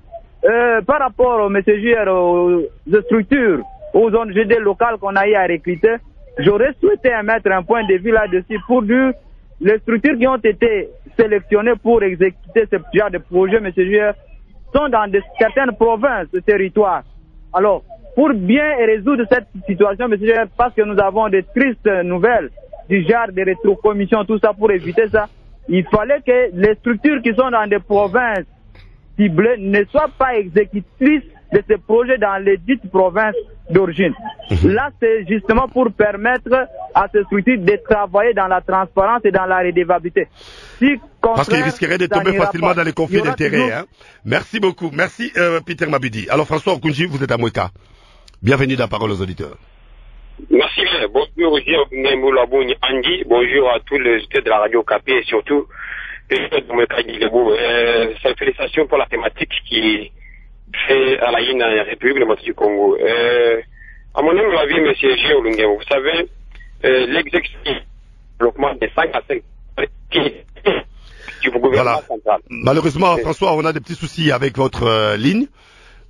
Par rapport, M. Jules, aux structures, aux zones GD locales qu'on a eu à recruter, j'aurais souhaité émettre un point de vue là-dessus pour dire les structures qui ont été sélectionnées pour exécuter ce genre de projet, M. Jules, sont dans certaines provinces, territoires. Alors, pour bien résoudre cette situation, M. Jules, parce que nous avons des tristes nouvelles du genre de rétrocommission, tout ça, pour éviter ça, il fallait que les structures qui sont dans des provinces ciblées ne soient pas exécutrices de ces projets dans les dites provinces d'origine. Là, c'est justement pour permettre à ces structures de travailler dans la transparence et dans la redevabilité. Parce qu'ils risqueraient de tomber facilement dans les conflits d'intérêts. Hein. Merci beaucoup. Merci, Peter Mabidi. Alors, François Okunji, vous êtes à Mweka. Bienvenue dans la parole aux auditeurs. Merci. Bonjour, Andy. Bonjour à tous les auditeurs de la radio Okapi et surtout, félicitations pour la thématique qui fait à la une République démocratique du Congo. À mon humble avis, M. G. Olungemo, vous savez, l'exécution du développement des 5 à 5 du gouvernement central. Malheureusement, François, on a des petits soucis avec votre ligne.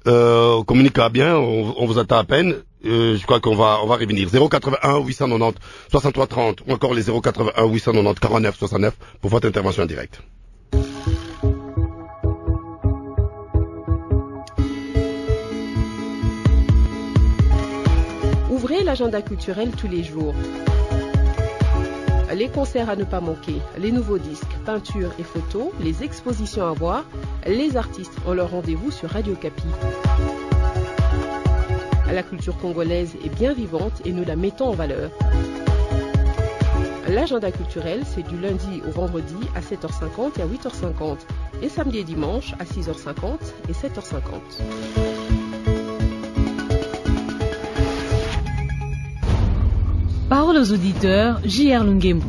On communique bien, on vous attend à peine. Je crois qu'on va revenir. 081 890 63 30 ou encore les 081 890 49 69 pour votre intervention en direct. Ouvrez l'agenda culturel tous les jours. les concerts à ne pas manquer, les nouveaux disques, peintures et photos, les expositions à voir, les artistes ont leur rendez-vous sur Radio Kapi. La culture congolaise est bien vivante et nous la mettons en valeur. L'agenda culturel, c'est du lundi au vendredi à 7h50 et à 8h50, et samedi et dimanche à 6h50 et 7h50. Parole aux auditeurs, J.R. Lungembo.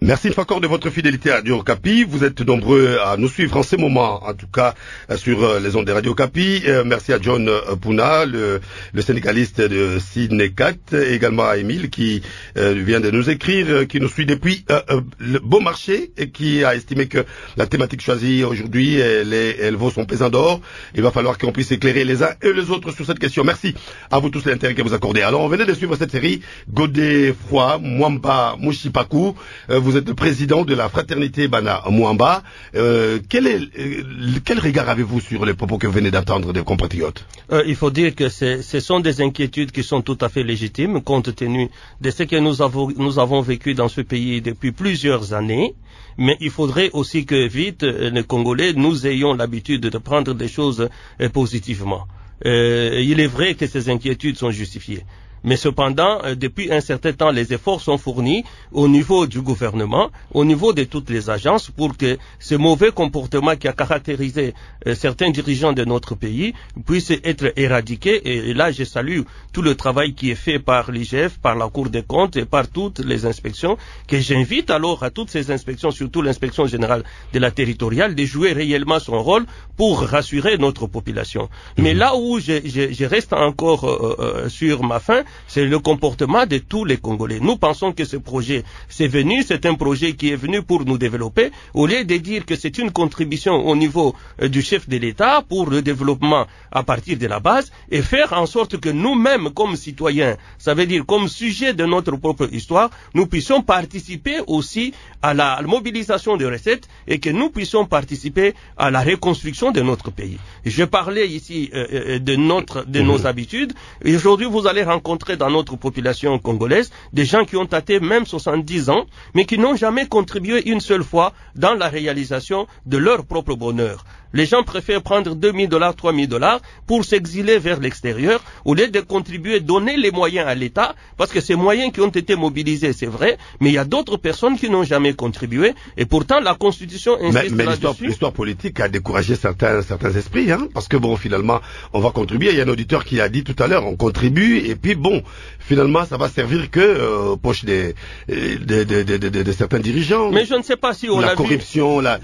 Merci une fois encore de votre fidélité à Radio Kapi. Vous êtes nombreux à nous suivre en ce moment, en tout cas sur les ondes de Radio Kapi. Merci à John Puna, le syndicaliste de Sidnecat, et également à Émile qui vient de nous écrire, qui nous suit depuis le Beau Marché et qui a estimé que la thématique choisie aujourd'hui, elle vaut son pesant d'or. Il va falloir qu'on puisse éclairer les uns et les autres sur cette question. Merci à vous tous l'intérêt que vous accordez. Alors on venait de suivre cette série Godefroy Mwamba Mushipaku. Vous êtes le président de la fraternité Bana Mwamba. Quel regard avez-vous sur les propos que vous venez d'entendre des compatriotes? Il faut dire que ce sont des inquiétudes qui sont tout à fait légitimes compte tenu de ce que nous avons vécu dans ce pays depuis plusieurs années. Mais il faudrait aussi que vite, les Congolais, nous ayons l'habitude de prendre des choses positivement. Il est vrai que ces inquiétudes sont justifiées. Mais cependant, depuis un certain temps, les efforts sont fournis au niveau du gouvernement, au niveau de toutes les agences, pour que ce mauvais comportement qui a caractérisé certains dirigeants de notre pays puisse être éradiqué. Et là, je salue tout le travail qui est fait par l'IGF, par la Cour des comptes et par toutes les inspections, que j'invite alors à toutes ces inspections, surtout l'inspection générale de la territoriale, de jouer réellement son rôle pour rassurer notre population. Mais là où je reste encore sur ma faim, c'est le comportement de tous les Congolais. Nous pensons que ce projet, c'est un projet qui est venu pour nous développer, au lieu de dire que c'est une contribution au niveau du chef de l'État pour le développement à partir de la base, et faire en sorte que nous-mêmes, comme citoyens, ça veut dire comme sujet de notre propre histoire, nous puissions participer aussi à la mobilisation des recettes et que nous puissions participer à la reconstruction de notre pays. Je parlais ici de nos habitudes, et aujourd'hui vous allez rencontrer dans notre population congolaise des gens qui ont atteint même 70 ans, mais qui n'ont jamais contribué une seule fois dans la réalisation de leur propre bonheur. Les gens préfèrent prendre $2,000, $3,000 pour s'exiler vers l'extérieur, au lieu de contribuer, donner les moyens à l'État, parce que ces moyens qui ont été mobilisés, c'est vrai, mais il y a d'autres personnes qui n'ont jamais contribué, et pourtant la Constitution insiste mais là-dessus. L'histoire politique a découragé certains esprits, hein, parce que bon, finalement, on va contribuer. Il y a un auditeur qui a dit tout à l'heure, on contribue, et puis bon, finalement, ça va servir que poche de certains dirigeants. Mais je ne sais pas si on a vu la corruption, la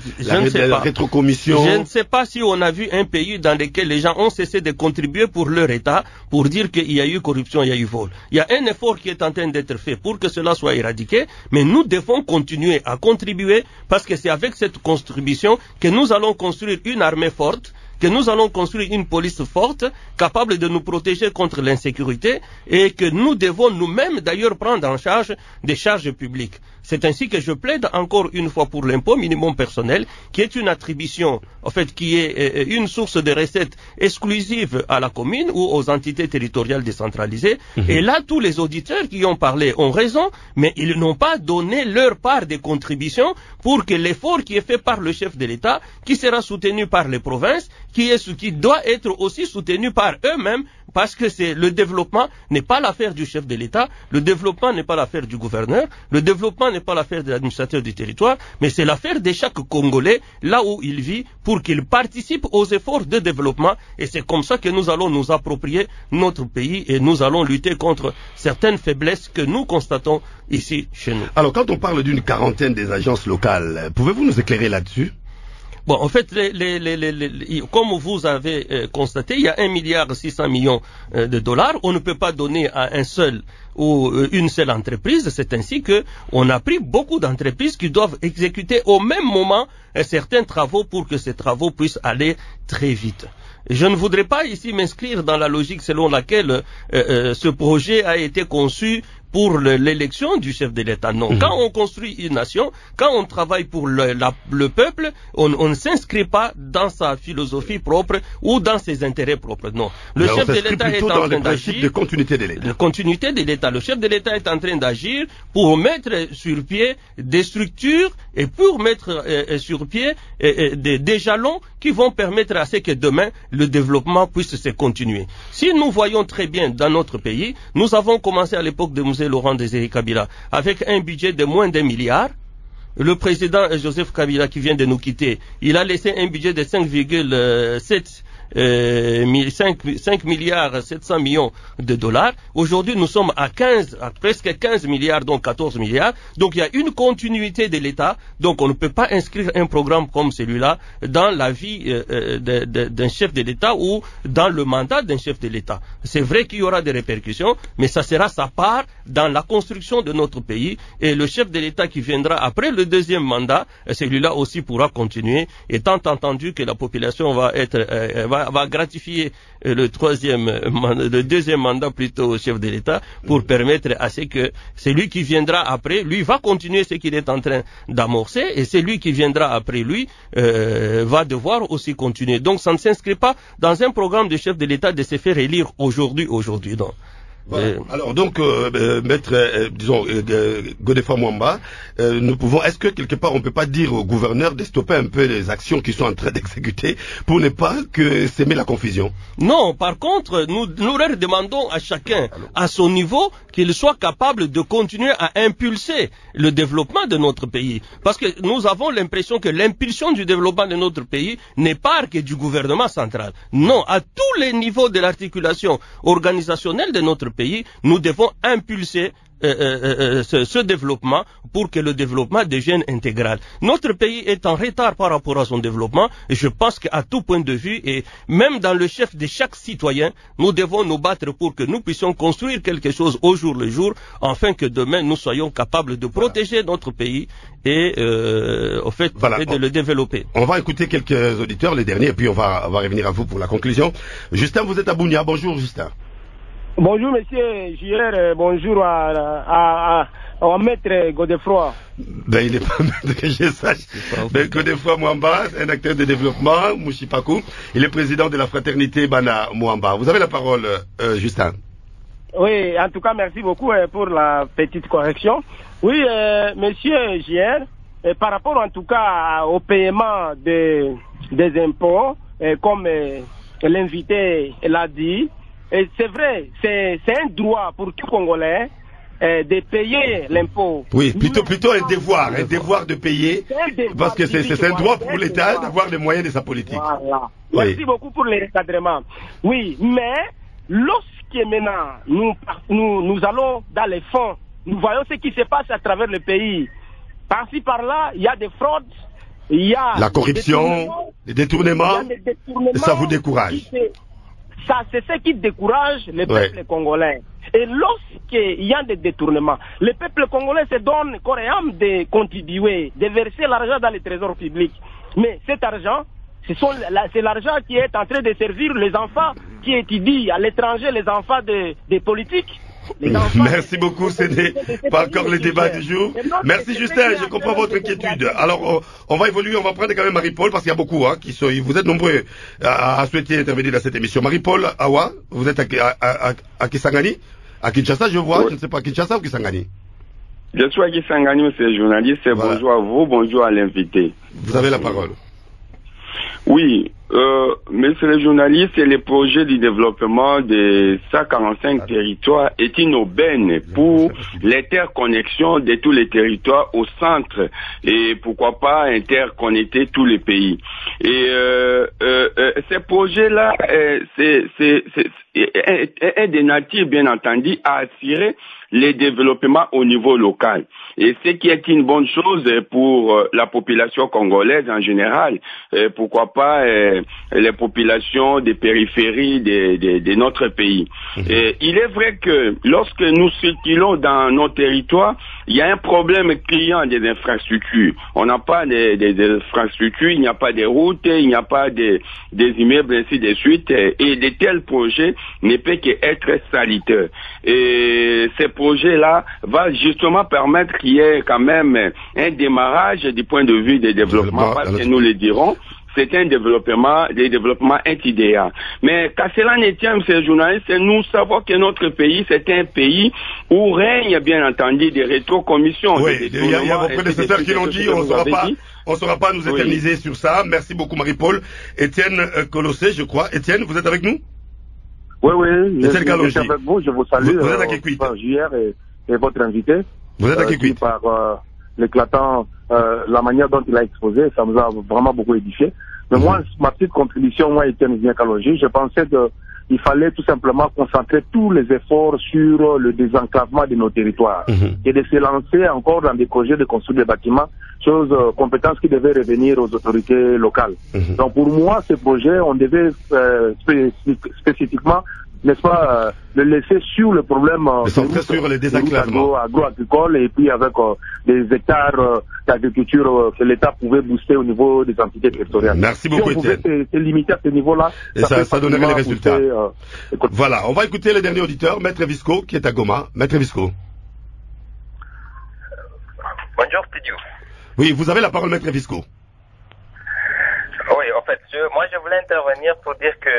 rétrocommission. Je ne sais pas si on a vu un pays dans lequel les gens ont cessé de contribuer pour leur État, pour dire qu'il y a eu corruption, il y a eu vol. Il y a un effort qui est en train d'être fait pour que cela soit éradiqué, mais nous devons continuer à contribuer, parce que c'est avec cette contribution que nous allons construire une armée forte, que nous allons construire une police forte, capable de nous protéger contre l'insécurité, et que nous devons nous-mêmes d'ailleurs prendre en charge des charges publiques. C'est ainsi que je plaide encore une fois pour l'impôt minimum personnel, qui est une attribution, en fait, qui est une source de recettes exclusive à la commune ou aux entités territoriales décentralisées. Et là, tous les auditeurs qui ont parlé ont raison, mais ils n'ont pas donné leur part de contribution pour que l'effort qui est fait par le chef de l'État, qui sera soutenu par les provinces, qui doit être aussi soutenu par eux-mêmes, parce que le développement n'est pas l'affaire du chef de l'État, le développement n'est pas l'affaire du gouverneur, le développement n'est pas l'affaire de l'administrateur du territoire, mais c'est l'affaire de chaque Congolais, là où il vit, pour qu'il participe aux efforts de développement, et c'est comme ça que nous allons nous approprier notre pays, et nous allons lutter contre certaines faiblesses que nous constatons ici chez nous. Alors quand on parle d'une quarantaine des agences locales, pouvez-vous nous éclairer là-dessus? Bon, en fait, comme vous avez constaté, il y a 1,6 milliard de dollars. On ne peut pas donner à un seul ou une seule entreprise. C'est ainsi que on a pris beaucoup d'entreprises qui doivent exécuter au même moment certains travaux pour que ces travaux puissent aller très vite. Je ne voudrais pas ici m'inscrire dans la logique selon laquelle ce projet a été conçu pour l'élection du chef de l'État. Non. Quand on construit une nation, quand on travaille pour le peuple, on ne s'inscrit pas dans sa philosophie propre ou dans ses intérêts propres. Non. Le chef de l'État est en train d'agir. De continuité de l'État. De continuité de l'État. Le chef de l'État est en train d'agir pour mettre sur pied des structures et pour mettre sur pied des jalons qui vont permettre à ce que demain le développement puisse se continuer. Si nous voyons très bien dans notre pays, nous avons commencé à l'époque de M. Laurent Désiré Kabila avec un budget de moins d'1 milliard. Le président Joseph Kabila qui vient de nous quitter, il a laissé un budget de 5 milliards 700 millions de dollars. Aujourd'hui, nous sommes à presque 15 milliards, donc 14 milliards. Donc, il y a une continuité de l'État. Donc, on ne peut pas inscrire un programme comme celui-là dans la vie d'un chef de l'État ou dans le mandat d'un chef de l'État. C'est vrai qu'il y aura des répercussions, mais ça sera sa part dans la construction de notre pays. Et le chef de l'État qui viendra après le deuxième mandat, celui-là aussi pourra continuer, étant entendu que la population va gratifier le deuxième mandat plutôt au chef de l'État pour permettre à ce que celui qui viendra après, lui va continuer ce qu'il est en train d'amorcer et celui qui viendra après lui va devoir aussi continuer. Donc ça ne s'inscrit pas dans un programme de chef de l'État de se faire élire aujourd'hui, non. Voilà. Alors donc, maître, disons, Godefroid Mwamba, nous pouvons, est-ce que quelque part on peut pas dire au gouverneur de stopper un peu les actions qu'ils sont en train d'exécuter pour ne pas que s'aimer la confusion? Non, par contre, nous leur demandons à chacun, à son niveau, qu'il soit capable de continuer à impulser le développement de notre pays. Parce que nous avons l'impression que l'impulsion du développement de notre pays n'est pas que du gouvernement central. Non, à tous les niveaux de l'articulation organisationnelle de notre pays, nous devons impulser ce développement pour que le développement devienne intégral. Notre pays est en retard par rapport à son développement et je pense qu'à tout point de vue et même dans le chef de chaque citoyen, nous devons nous battre pour que nous puissions construire quelque chose au jour le jour afin que demain nous soyons capables de protéger notre pays et au fait et de le développer. On va écouter quelques auditeurs, les derniers, et puis on va revenir à vous pour la conclusion. Justin, vous êtes à Bunia. Bonjour Justin. Bonjour monsieur JR, bonjour à maître Godefroid. Ben il n'est pas maître que je sache. Ben, Godefroid Mwamba, un acteur de développement, Mouchipakou. Il est président de la fraternité Bana Mwamba. Vous avez la parole, Justin. Oui, en tout cas merci beaucoup pour la petite correction. Oui, monsieur JR, par rapport en tout cas au paiement des impôts, comme l'invité l'a dit, et c'est vrai, c'est un droit pour tout Congolais de payer l'impôt. Oui, plutôt un devoir de payer, parce que c'est un droit pour l'État d'avoir les moyens de sa politique. Voilà. Oui. Merci beaucoup pour les recadrements. Oui, mais lorsque maintenant nous allons dans les fonds, nous voyons ce qui se passe à travers le pays. Par-ci par-là, il y a des fraudes, il y a la corruption, les détournements, ça vous décourage. Ça, c'est ce qui décourage le peuple congolais. Et lorsqu'il y a des détournements, le peuple congolais se donne corps et âme de contribuer, de verser l'argent dans les trésors publics. Mais cet argent, c'est l'argent qui est en train de servir les enfants qui étudient à l'étranger, les enfants des politiques. Merci beaucoup, ce n'est pas encore le débat du jour. Merci Justin, je comprends votre inquiétude. Alors on va évoluer, on va prendre quand même Marie-Paul parce qu'il y a beaucoup qui sont, vous êtes nombreux à souhaiter intervenir dans cette émission. Marie-Paul Awa, vous êtes à Kisangani, à Kinshasa, je vois, je ne sais pas, Kinshasa ou Kisangani? Je suis à Kisangani, monsieur le journaliste, voilà. Bonjour à vous, bonjour à l'invité. Vous avez la parole. Oui, monsieur le journaliste, le projet du développement des 145 territoires est une aubaine pour l'interconnexion de tous les territoires au centre et pourquoi pas interconnecter tous les pays. Et ce projet-là, est de nature, bien entendu, à assurer les développements au niveau local. Et ce qui est une bonne chose pour la population congolaise en général, pourquoi pas les populations des périphéries de notre pays. Et il est vrai que lorsque nous circulons dans nos territoires, il y a un problème criant des infrastructures. On n'a pas des infrastructures, il n'y a pas de routes, il n'y a pas des immeubles, ainsi de suite. Et de tels projets ne peuvent qu'être salutaires. Et ces projets-là vont justement permettre qu'il y ait quand même un démarrage du point de vue des développements, parce que nous le dirons, c'est un développement intidéal. Mais qu'à cela ne tient, monsieur le journaliste, nous savons que notre pays, c'est un pays où règne, bien entendu, des rétrocommissions. Oui, il y a vos prédécesseurs qui l'ont dit, on ne saura pas nous éterniser sur ça. Merci beaucoup, Marie-Paul. Étienne Colossé, je crois. Étienne, vous êtes avec nous? Oui, oui. Étienne Kalonji. Je suis avec vous, je vous salue. Vous êtes à Kékuit. JR et votre invité. Vous êtes à Kékuit. Par l'éclatant, la manière dont il a exposé, ça nous a vraiment beaucoup édifié. Mais moi, ma petite contribution, moi, Étienne Kalonji, je pensais qu'il fallait tout simplement concentrer tous les efforts sur le désenclavement de nos territoires et de se lancer encore dans des projets de construire des bâtiments, compétences qui devaient revenir aux autorités locales. Donc pour moi, ces projets, on devait spécifiquement, n'est-ce pas, le laisser sur le problème sur le désenclavement agro-agricole et puis avec des hectares d'agriculture que l'État pouvait booster au niveau des entités territoriales. Merci beaucoup, Étienne. Si on pouvait se limiter à ce niveau-là, et ça donnerait les résultats. Voilà, on va écouter le dernier auditeur, Maître Visco, qui est à Goma. Maître Visco. Bonjour, Pidiou. Oui, vous avez la parole, Maître Visco. Oui, en fait, moi je voulais intervenir pour dire que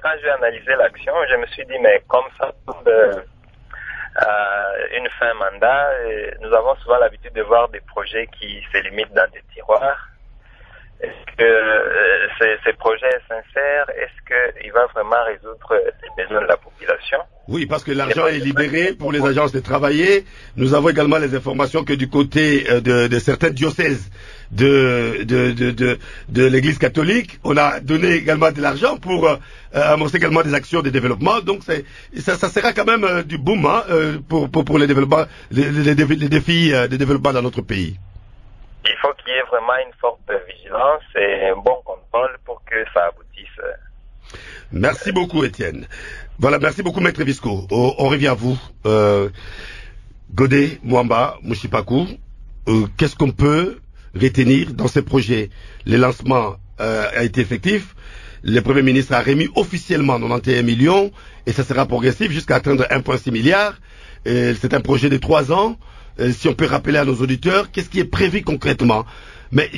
quand j'ai analysé l'action, je me suis dit, mais comme ça tombe une fin mandat, nous avons souvent l'habitude de voir des projets qui se limitent dans des tiroirs. Est-ce que ces projets sincères, est-ce qu'il va vraiment résoudre les besoins de la population? Oui, parce que l'argent est libéré pour les agences de travailler. Nous avons également les informations que du côté de certains diocèses de l'Église catholique, on a donné également de l'argent pour amorcer également des actions de développement. Donc ça sera quand même du boom pour les développements, les défis de développement dans notre pays. Il faut qu'il y ait vraiment une forte vigilance et un bon contrôle pour que ça aboutisse. Merci beaucoup, Étienne. Voilà, merci beaucoup, Maître Visco. On revient à vous. Godé, Mwamba, Mouchipakou, qu'est-ce qu'on peut retenir dans ces projets? Le lancement a été effectif. Le Premier ministre a remis officiellement 91 millions et ça sera progressif jusqu'à atteindre 1,6 milliard. C'est un projet de 3 ans. Si on peut rappeler à nos auditeurs, qu'est-ce qui est prévu concrètement? Mais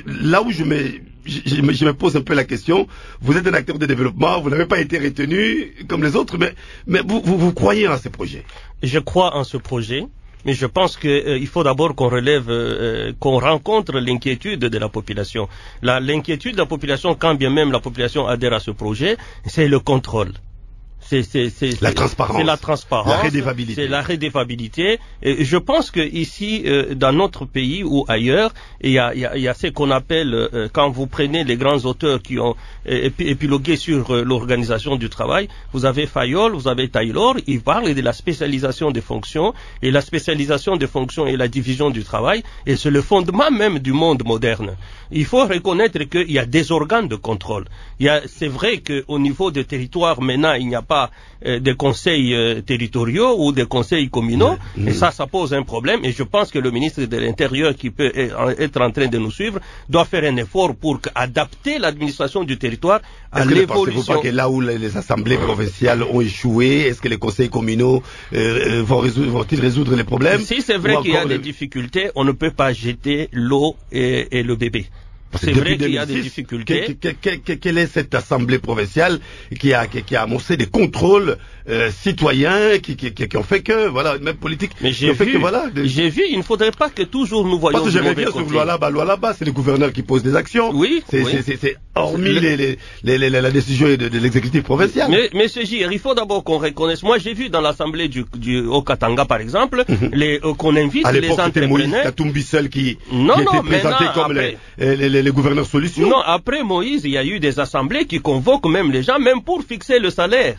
là où je me pose un peu la question, vous êtes un acteur de développement, vous n'avez pas été retenu comme les autres, mais vous croyez en ces projets? Je crois en ce projet. Mais je pense qu'il faut d'abord qu'on relève, qu'on rencontre l'inquiétude de la population. L'inquiétude de la population, quand bien même la population adhère à ce projet, c'est le contrôle. C'est la transparence. C'est la transparence. La redevabilité. C'est la redevabilité. Et je pense que ici, dans notre pays ou ailleurs, il y a ce qu'on appelle, quand vous prenez les grands auteurs qui ont épilogué sur l'organisation du travail, vous avez Fayol, vous avez Taylor, ils parlent de la spécialisation des fonctions, et la spécialisation des fonctions et la division du travail, et c'est le fondement même du monde moderne. Il faut reconnaître qu'il y a des organes de contrôle. C'est vrai qu'au niveau des territoires, maintenant, il n'y a pas des conseils territoriaux ou des conseils communaux, et ça pose un problème, et je pense que le ministre de l'Intérieur, qui peut être en train de nous suivre, doit faire un effort pour adapter l'administration du territoire à l'évolution. Pensez-vous pas que là où les assemblées provinciales ont échoué, est-ce que les conseils communaux vont-ils résoudre les problèmes? Si c'est vrai qu'il y a des difficultés, on ne peut pas jeter l'eau et le bébé. C'est vrai qu'il y a des difficultés. Quelle est cette assemblée provinciale qui a amorcé des contrôles citoyens qui ont fait que, voilà, même politique. Mais j'ai vu, il ne faudrait pas que toujours nous voyons. Parce que je reviens sur loi là-bas, c'est le gouverneur qui pose des actions. Oui. C'est hormis la décision de l'exécutif provincial. Mais Monsieur Gir, il faut d'abord qu'on reconnaisse. Moi, j'ai vu dans l'assemblée du Haut-Katanga, par exemple, qu'on invite les entrepreneurs. C'était Moïse Katumbi seul qui était présenté comme les gouverneurs solutions. Non, après Moïse, il y a eu des assemblées qui convoquent même les gens, même pour fixer le salaire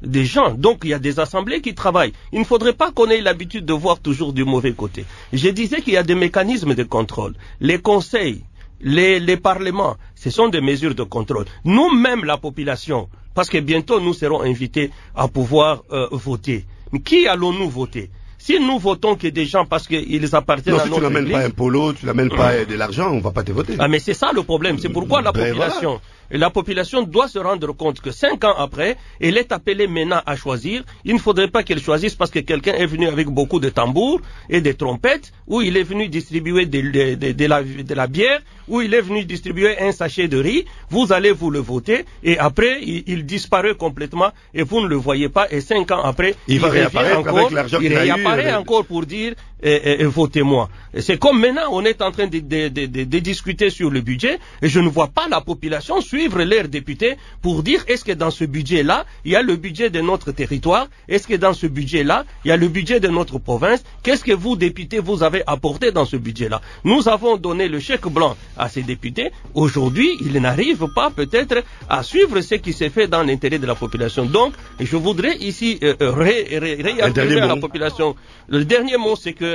des gens. Donc il y a des assemblées qui travaillent. Il ne faudrait pas qu'on ait l'habitude de voir toujours du mauvais côté. Je disais qu'il y a des mécanismes de contrôle. Les conseils les parlements, ce sont des mesures de contrôle. Nous-mêmes, la population, parce que bientôt nous serons invités à pouvoir voter. Mais qui allons-nous voter? Si nous votons que des gens parce qu'ils appartiennent à notre église... Non, si tu n'amènes pas un polo, tu n'amènes pas de l'argent, on ne va pas te voter. Ah, mais c'est ça le problème. C'est pourquoi la population doit se rendre compte que 5 ans après, elle est appelée maintenant à choisir. Il ne faudrait pas qu'elle choisisse parce que quelqu'un est venu avec beaucoup de tambours et de trompettes, ou il est venu distribuer de la bière, ou il est venu distribuer un sachet de riz. Vous allez vous le voter et après, il disparaît complètement et vous ne le voyez pas. Et 5 ans après, il va réapparaître encore, avec l'argent qu'il a eu. Il réapparaît encore pour dire votez-moi. C'est comme maintenant, on est en train de discuter sur le budget et je ne vois pas la population suivre leurs députés pour dire est-ce que dans ce budget-là, il y a le budget de notre territoire, est-ce que dans ce budget-là, il y a le budget de notre province, qu'est-ce que vous, députés, vous avez apporté dans ce budget-là? Nous avons donné le chèque blanc à ces députés. Aujourd'hui, ils n'arrivent pas peut-être à suivre ce qui s'est fait dans l'intérêt de la population. Donc, je voudrais ici réaffirmer à la population. Le dernier mot, c'est que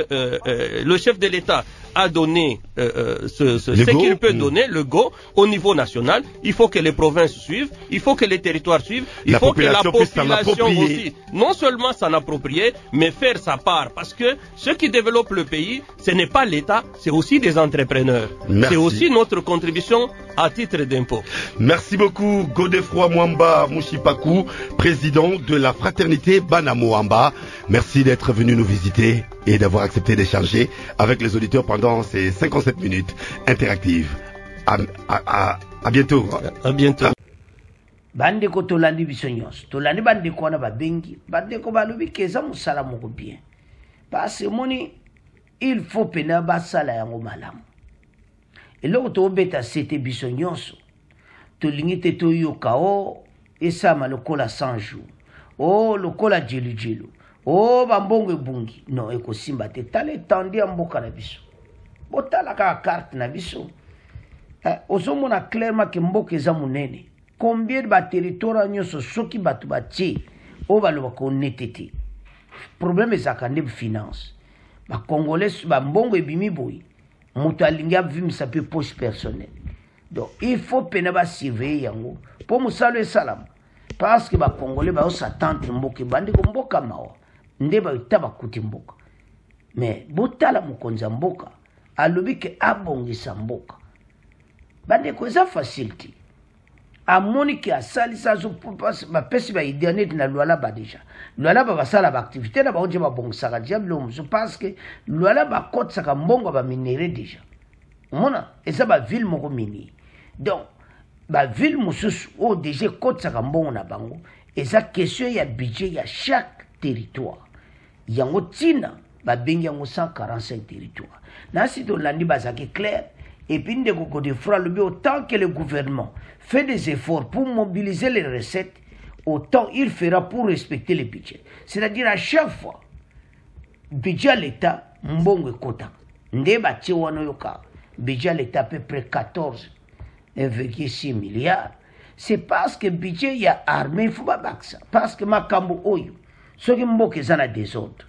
le chef de l'État a donné ce qu'il peut donner, le go, au niveau national. Il faut que les provinces suivent, il faut que les territoires suivent, il faut que la population aussi, non seulement s'en approprier, mais faire sa part. Parce que ce qui développe le pays, ce n'est pas l'État, c'est aussi des entrepreneurs. C'est aussi notre contribution à titre d'impôt. Merci beaucoup, Godefroy Mwamba Mouchipakou, président de la fraternité Banamoamba. Merci d'être venu nous visiter et d'avoir accepté d'échanger avec les auditeurs pendant ces 57 minutes interactives. À bientôt. À bientôt. Bandeko tolandi biso nyonso tolandi bandeko wana babengi bandeko balobi keza mosala moko bien parce moni il faut pena basala yango malamu eloko tobeta sete biso nyonso tolingi te toyoka o esama lokola 100 jours o lokola jelu o bambongo ebungi non ekosimba te tala etandi ya mboka na biso botala kaka carte na biso ozomona clairement ke mboka eza monene. Combien de territoires nyonso soki batu batie o baloba ko netete problème ezaka nde finance ba congolais ba mbongo ebimi boyi mutu alingi abimisa pe poche personnelle donc il faut pena ba surveiller yango po musalo esalamu parce que ba congolais ba s'attendre mboka bandi ko mboka mawa nde ba itaba kuti mboka mais botala mukonza mboka alobi ke abongisa mboka bandi ko eza facilité amoni ki asalisa zo bapesi ba idéanete na lwala ba déjà lwala ba basala ba activité na ba onje ba bongsaka diable muso parce que lwala ba kotsaka mbongo ba minéré déjà mona eza ba ville moko mini donc ba ville mususu o déjà kotsaka mbongo na bango eza question ya budget ya chaque territoire yango tina ba bengi yango 145 territoires na si to landi bazaki clair. Et puis, autant que le gouvernement fait des efforts pour mobiliser les recettes, autant il fera pour respecter le budget. C'est-à-dire, à chaque fois, budget à l'État, mbongo kota. Ndeba tiwano yoka, budget à l'État à peu près 14,6 milliards. C'est parce que budget y a armée, il faut pas ça. Parce que makambo oyo, ceux qui mboke zana des autres,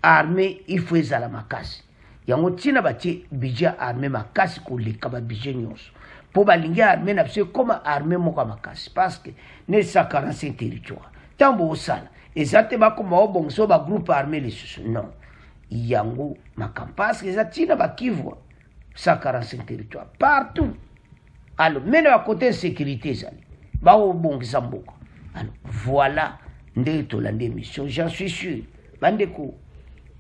armée, il faut ezala makasi. Yango tina bati budget armée makasi koleka ba budget nyonso po balingi armée na biso koma armée moko makasi parce que ne 145 territoire tambo osala ezate bakoma obongso ba groupe armé lisusu non yango makam parce que ezatina bakivwa 145 territoire partout alors même à côté de sécurité zali ba obongisa mboka alors voilà nde tolande mission j'en suis sûr bandeko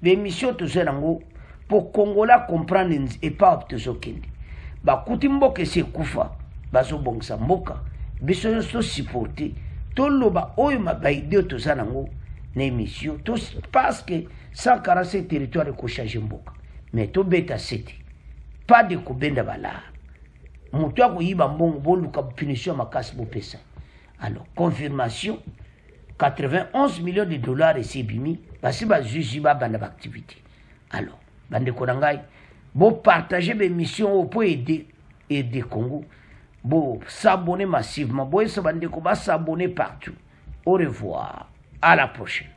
l'émission tozelango pour Congola comprendre et pas optozokende ba kuti mboka se kufa bazo bongsa mboka biso so supporter to loba oyo mabaide tozanango na émission to parce que 147 territoires ko changer mboka mais to beta sete pas de kobenda bala mutu akoyiba mbongo boluka punition makasi bopesa alors confirmation 91 millions de dollars et c'est bimi basi ba juge ba banda activité alors bande konangai bo partager mes missions pour aider Congo bo s'abonner massivement bo esa bande ko ba s'abonner partout au revoir à la prochaine.